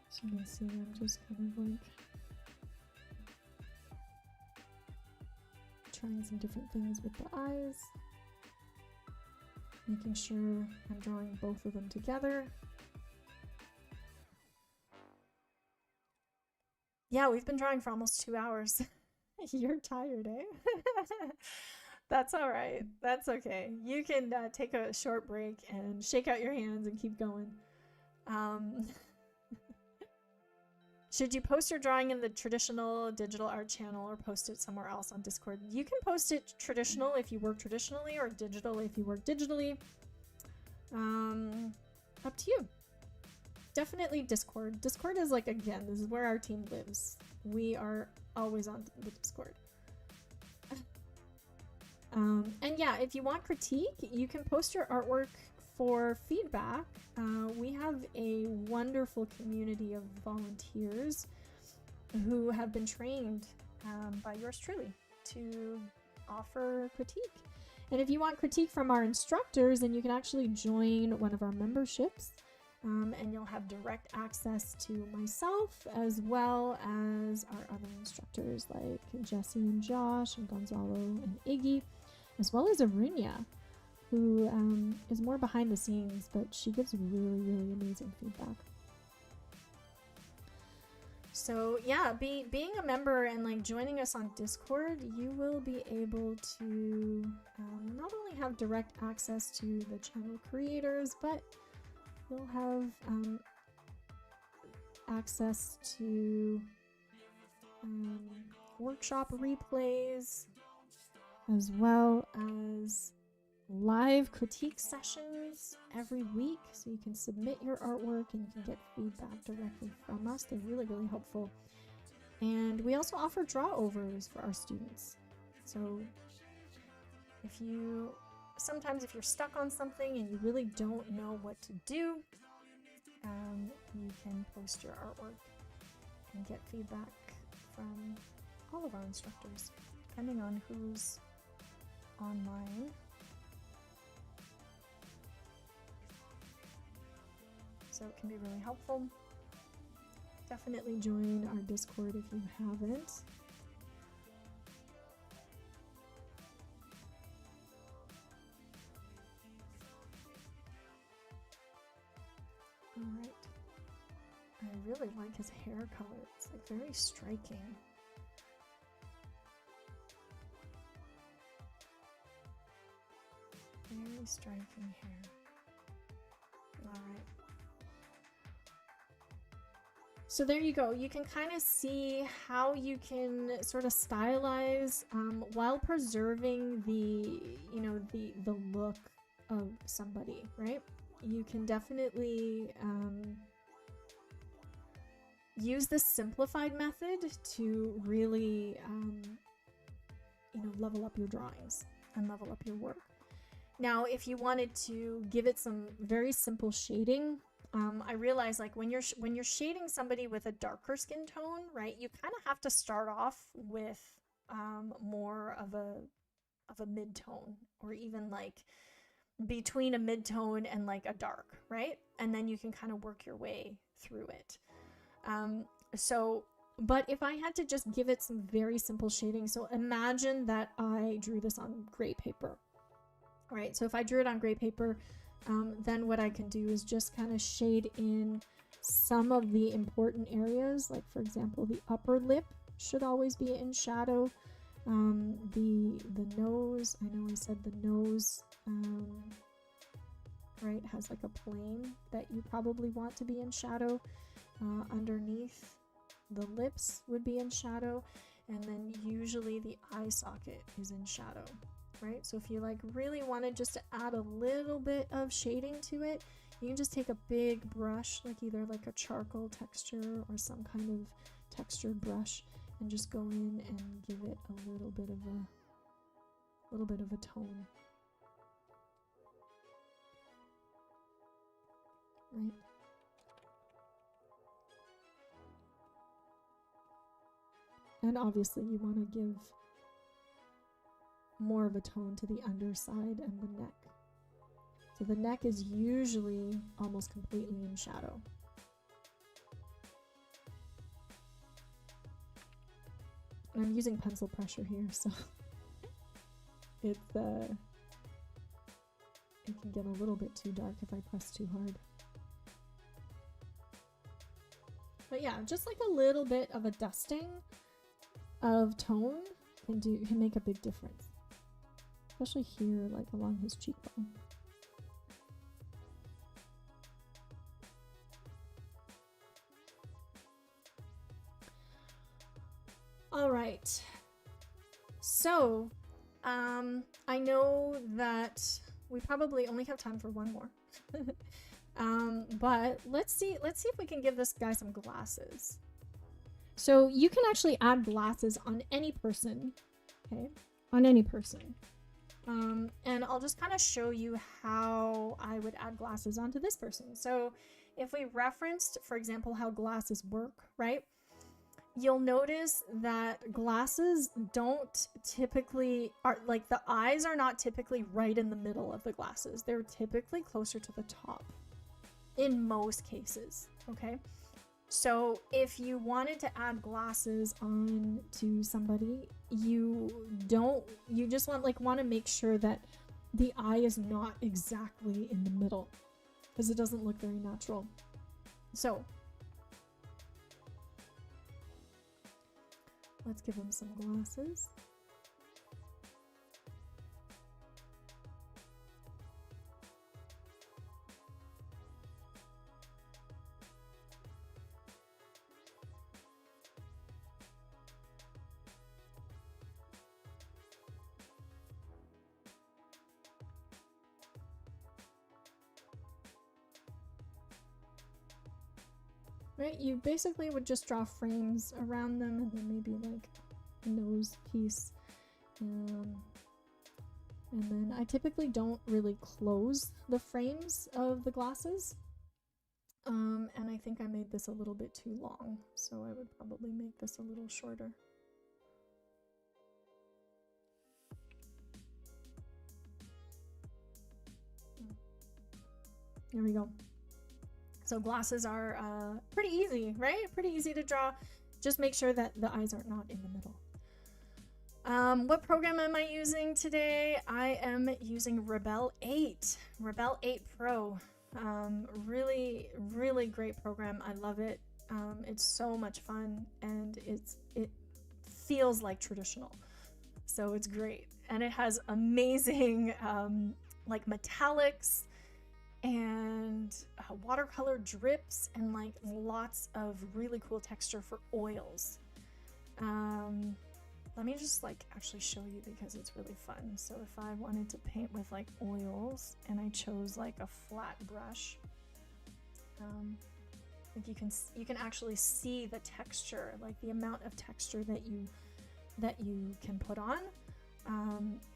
So you can see I'm just kind of like trying some different things with the eyes, making sure I'm drawing both of them together. Yeah, we've been drawing for almost 2 hours. You're tired, eh? That's all right. That's okay. You can take a short break and shake out your hands and keep going. Should you post your drawing in the traditional digital art channel or post it somewhere else on Discord? You can post it traditional if you work traditionally, or digital if you work digitally. Up to you. Definitely Discord. Discord is like, again, this is where our team lives. We are always on the Discord. And yeah, if you want critique, you can post your artwork for feedback. We have a wonderful community of volunteers who have been trained by yours truly to offer critique. And if you want critique from our instructors, then you can actually join one of our memberships, and you'll have direct access to myself as well as our other instructors like Jesse and Josh and Gonzalo and Iggy, as well as Arunia, who is more behind the scenes, but she gives really, really amazing feedback. So yeah, being a member and like joining us on Discord, you will be able to not only have direct access to the channel creators, but you'll have access to workshop replays, as well as live critique sessions every week, so you can submit your artwork and you can get feedback directly from us. They're really, really helpful. And we also offer draw overs for our students. So sometimes if you're stuck on something and you really don't know what to do, you can post your artwork and get feedback from all of our instructors, depending on who's online. So it can be really helpful. Definitely join our Discord if you haven't. All right. I really like his hair color. It's like very striking. Very striking hair. All right. So there you go. You can kind of see how you can sort of stylize while preserving the look of somebody, right? You can definitely use the simplified method to really level up your drawings and level up your work. Now, if you wanted to give it some very simple shading, I realize like when you're shading somebody with a darker skin tone, right, you kind of have to start off with more of a mid-tone, or even like between a mid-tone and like a dark, right? And then you can kind of work your way through it. But if I had to just give it some very simple shading, so imagine that I drew this on gray paper, right? So if I drew it on gray paper, then what I can do is just kind of shade in some of the important areas. Like for example, the upper lip should always be in shadow. The nose, I know I said the nose, right, has like a plane that you probably want to be in shadow. Underneath the lips would be in shadow, and then usually the eye socket is in shadow. Right, so if you like really wanted just to add a little bit of shading to it, you can just take a big brush, like either like a charcoal texture or some kind of textured brush, and just go in and give it a little bit of a tone. Right. And obviously you want to give more of a tone to the underside and the neck. So the neck is usually almost completely in shadow. And I'm using pencil pressure here, so it can get a little bit too dark if I press too hard. But yeah, just like a little bit of a dusting of tone can make a big difference. Especially here, like along his cheekbone. All right. So, I know that we probably only have time for one more. But let's see if we can give this guy some glasses. So you can actually add glasses on any person, okay? On any person. And I'll just kind of show you how I would add glasses onto this person. So if we referenced, for example, how glasses work, right? You'll notice that glasses don't typically like the eyes are not typically right in the middle of the glasses. They're typically closer to the top in most cases, okay? So if you wanted to add glasses on to somebody, you just want to make sure that the eye is not exactly in the middle because it doesn't look very natural. So let's give him some glasses. Right, you basically would just draw frames around them and then maybe like a nose piece. And then I typically don't really close the frames of the glasses. And I think I made this a little bit too long, so I would probably make this a little shorter. There we go. So glasses are pretty easy, right? Pretty easy to draw. Just make sure that the eyes are not in the middle. What program am I using today? I am using Rebelle 8. Rebelle 8 Pro. Really, really great program. I love it. It's so much fun and it feels like traditional. So it's great. And it has amazing like metallics and watercolor drips and like lots of really cool texture for oils. Let me just like actually show you because it's really fun. So if I wanted to paint with like oils and I chose like a flat brush, like you can actually see the texture, like the amount of texture that you can put on.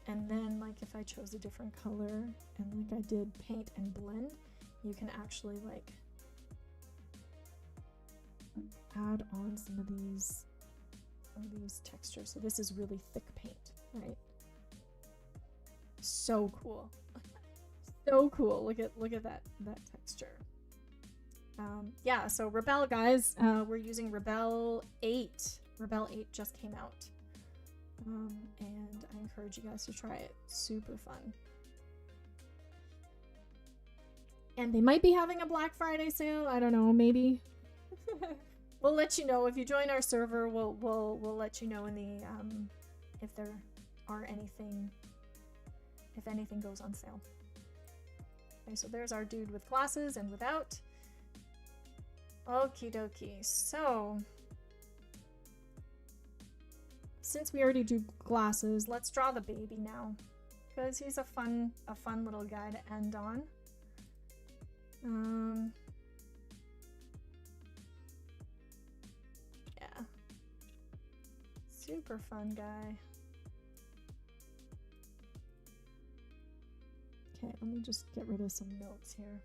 And then like if I chose a different color and like I did paint and blend, you can actually like add on some of these textures. So this is really thick paint, right? So cool. So cool. Look at that texture. Yeah, so Rebelle, guys, we're using Rebelle 8. Rebelle 8 just came out. And I encourage you guys to try it. Super fun. And they might be having a Black Friday sale. I don't know, maybe. We'll let you know if you join our server. We'll let you know in the if there are anything, if anything goes on sale. Okay, so there's our dude with glasses and without. Okie dokie. So since we already do glasses, let's draw the baby now, because he's a fun little guy to end on. Yeah, super fun guy. Okay, let me just get rid of some notes here.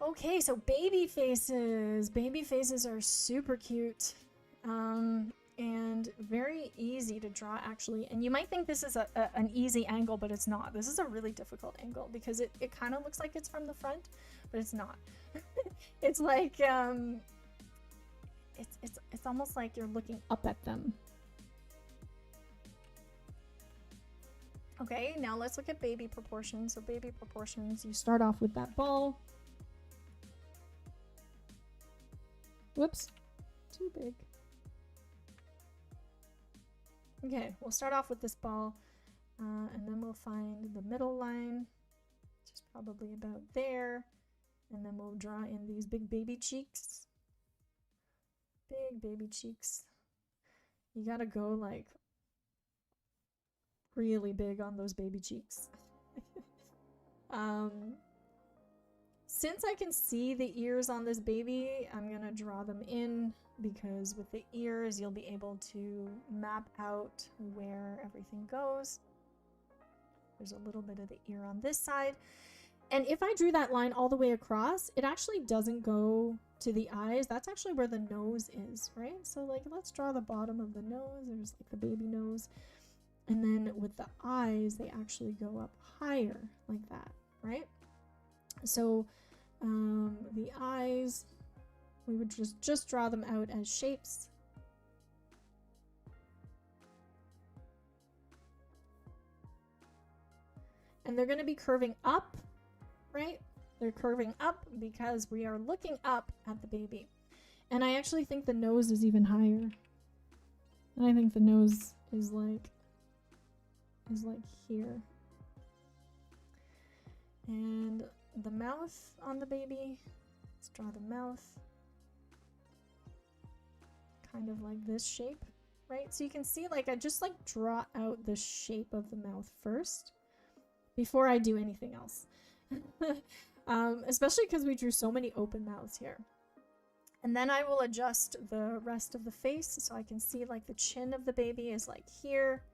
Okay, so baby faces. Baby faces are super cute. And very easy to draw, actually. And you might think this is an easy angle, but it's not. This is a really difficult angle because it kind of looks like it's from the front, but it's not. It's like it's almost like you're looking up at them. Okay, now let's look at baby proportions. So baby proportions, you start off with that ball. Whoops, too big. Okay, we'll start off with this ball, and then we'll find the middle line, which is probably about there, and then we'll draw in these big baby cheeks. Big baby cheeks. You gotta go like really big on those baby cheeks. Since I can see the ears on this baby, I'm gonna draw them in, because with the ears you'll be able to map out where everything goes. There's a little bit of the ear on this side, and if I drew that line all the way across, it actually doesn't go to the eyes. That's actually where the nose is, right? So like, let's draw the bottom of the nose. There's like the baby nose, and then with the eyes they actually go up higher like that, right? So the eyes, we would just draw them out as shapes. And they're going to be curving up, right? They're curving up because we are looking up at the baby. And I actually think the nose is even higher. And I think the nose is like here. And the mouth on the baby, let's draw the mouth. Kind of like this shape, right? So you can see, like, I just like draw out the shape of the mouth first before I do anything else. Especially because we drew so many open mouths here. And then I will adjust the rest of the face so I can see like the chin of the baby is like here,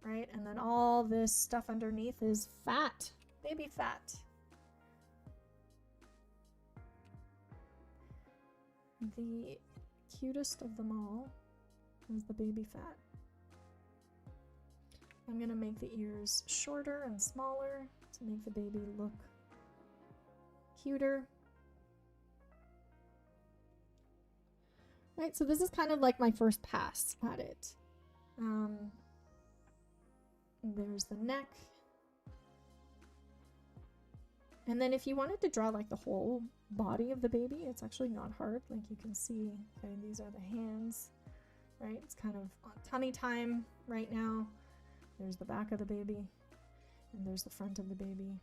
right? And then all this stuff underneath is fat, baby fat. The cutest of them all is the baby fat. I'm gonna make the ears shorter and smaller to make the baby look cuter. Right, so this is kind of like my first pass at it. There's the neck. And then if you wanted to draw like the whole body of the baby, it's actually not hard. Like you can see, okay, these are the hands, right? It's kind of tummy time right now. There's the back of the baby, and there's the front of the baby.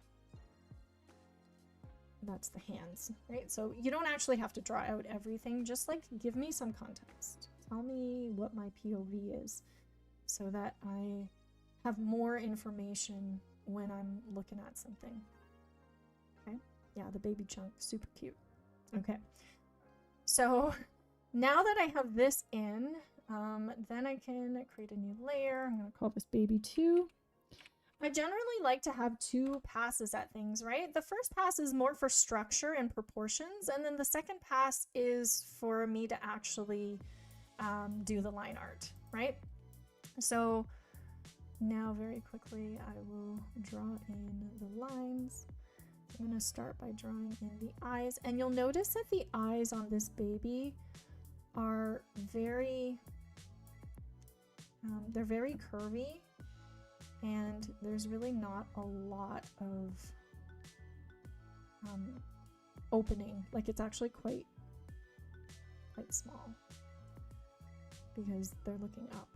That's the hands, right? So you don't actually have to draw out everything. Just like give me some context. Tell me what my POV is so that I have more information when I'm looking at something. Okay, yeah, the baby chunk, super cute. Okay, so now that I have this in, then I can create a new layer. I'm gonna call this baby 2. I generally like to have 2 passes at things, right? The first pass is more for structure and proportions, and then the second pass is for me to actually do the line art, right? So now very quickly I will draw in the lines. I'm going to start by drawing in the eyes, and you'll notice that the eyes on this baby are very, they're very curvy. And there's really not a lot of opening. Like it's actually quite small because they're looking up.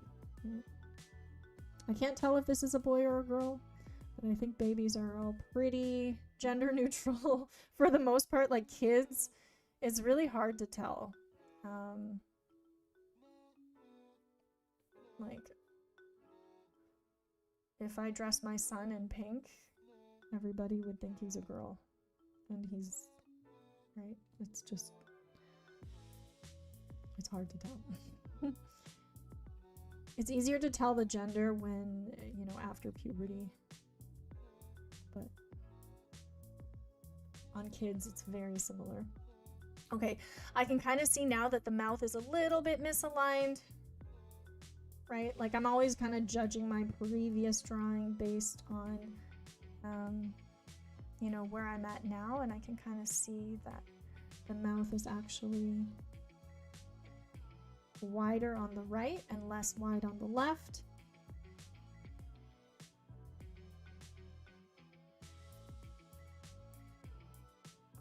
I can't tell if this is a boy or a girl, but I think babies are all pretty gender neutral for the most part. Like kids, it's really hard to tell. Like, if I dress my son in pink, everybody would think he's a girl. And he's, right? It's just, it's hard to tell. It's easier to tell the gender when, you know, after puberty. But on kids, it's very similar. Okay, I can kind of see now that the mouth is a little bit misaligned, right? Like I'm always kind of judging my previous drawing based on, you know, where I'm at now, and I can kind of see that the mouth is actually wider on the right and less wide on the left.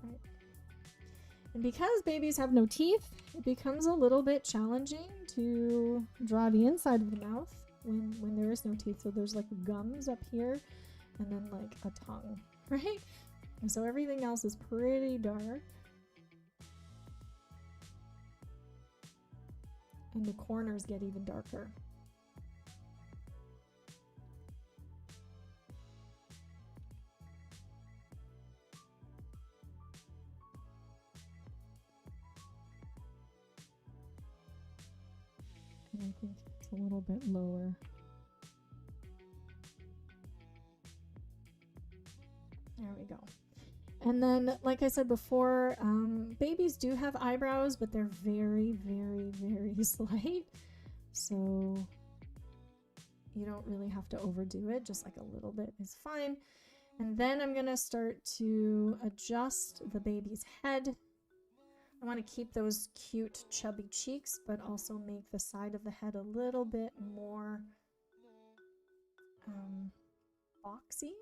Right. And because babies have no teeth, it becomes a little bit challenging to draw the inside of the mouth when there is no teeth. So there's like gums up here and then like a tongue, right? And so everything else is pretty dark. And the corners get even darker. And I think it's a little bit lower. There we go. And then, like I said before, babies do have eyebrows, but they're very, very, very slight. So you don't really have to overdo it. Just like a little bit is fine. And then I'm going to start to adjust the baby's head. I want to keep those cute, chubby cheeks, but also make the side of the head a little bit more boxy.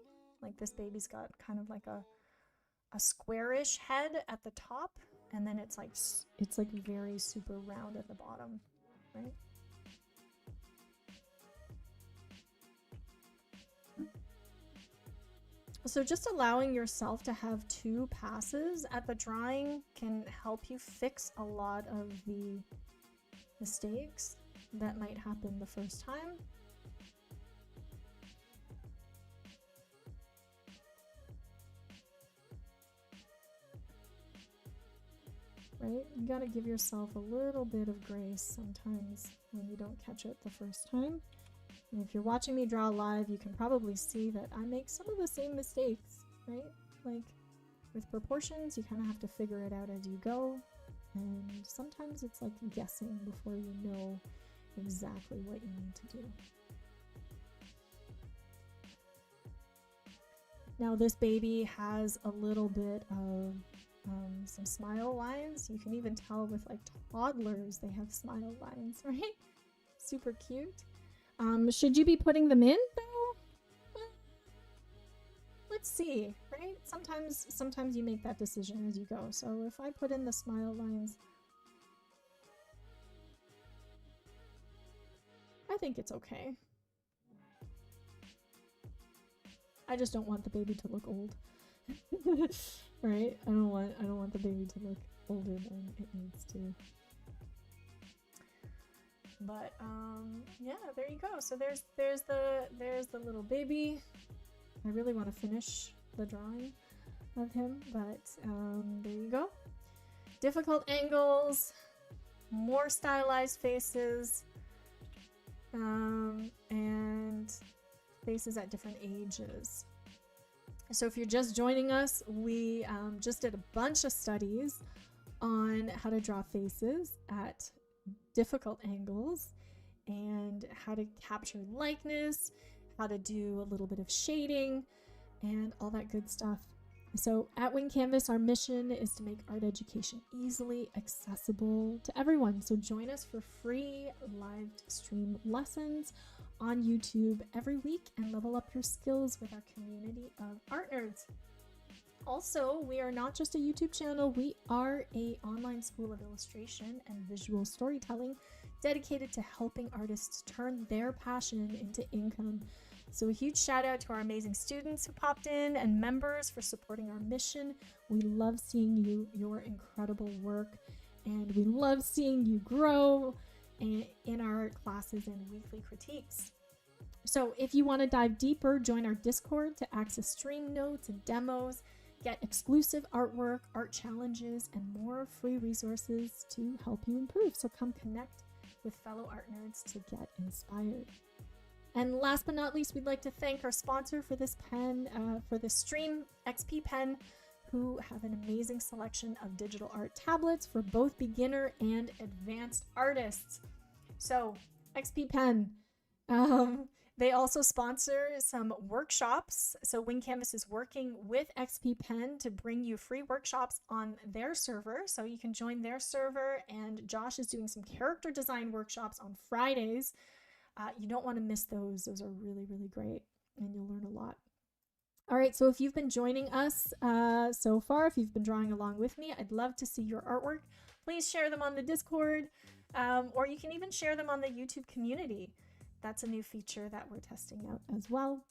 Like this baby's got kind of like a squarish head at the top, and then it's like very super round at the bottom, right? So just allowing yourself to have 2 passes at the drawing can help you fix a lot of the mistakes that might happen the first time. Right? You gotta give yourself a little bit of grace sometimes when you don't catch it the first time. And if you're watching me draw live, you can probably see that I make some of the same mistakes, right? Like with proportions, you kind of have to figure it out as you go. And sometimes it's like guessing before you know exactly what you need to do. Now this baby has a little bit of some smile lines. You can even tell with like toddlers, they have smile lines, right? Super cute. Should you be putting them in though? Let's see, right? Sometimes you make that decision as you go. So if I put in the smile lines, I think it's okay. I just don't want the baby to look old. Right? I don't want the baby to look older than it needs to. But yeah, there you go. So there's the little baby. I really want to finish the drawing of him, but there you go. Difficult angles, more stylized faces, and faces at different ages. So if you're just joining us, we just did a bunch of studies on how to draw faces at difficult angles and how to capture likeness, how to do a little bit of shading, and all that good stuff. So at Wing Canvas, our mission is to make art education easily accessible to everyone. So join us for free live stream lessons on YouTube every week and level up your skills with our community of art nerds. Also, we are not just a YouTube channel, we are an online school of illustration and visual storytelling dedicated to helping artists turn their passion into income. So a huge shout out to our amazing students who popped in and members for supporting our mission. We love seeing your incredible work, and we love seeing you grow in our classes and weekly critiques. So if you want to dive deeper, join our Discord to access stream notes and demos, get exclusive artwork, art challenges, and more free resources to help you improve. So come connect with fellow art nerds to get inspired. And last but not least, we'd like to thank our sponsor for this pen, for the Stream XP pen, who have an amazing selection of digital art tablets for both beginner and advanced artists. So XP Pen, they also sponsor some workshops. So Wing Canvas is working with XP Pen to bring you free workshops on their server. So you can join their server, and Josh is doing some character design workshops on Fridays. You don't want to miss those. Those are really, really great, and you'll learn a lot. All right, so if you've been joining us so far, if you've been drawing along with me, I'd love to see your artwork. Please share them on the Discord, or you can even share them on the YouTube community. That's a new feature that we're testing out as well.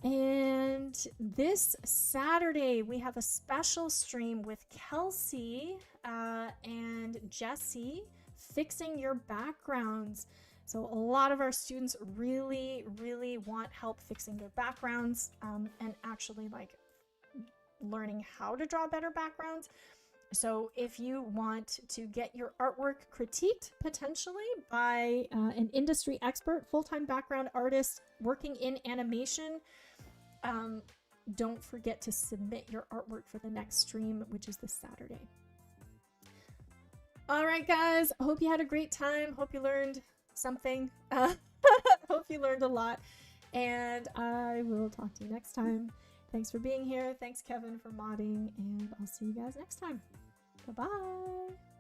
And this Saturday, we have a special stream with Kelsey and Jesse, fixing your backgrounds. So a lot of our students really, really want help fixing their backgrounds and actually like learning how to draw better backgrounds. So if you want to get your artwork critiqued potentially by an industry expert, full-time background artist working in animation, don't forget to submit your artwork for the next stream, which is this Saturday. All right, guys, I hope you had a great time. Hope you learned something. Hope you learned a lot, and I will talk to you next time. Thanks for being here. Thanks, Kevin, for modding, and I'll see you guys next time. Bye-bye.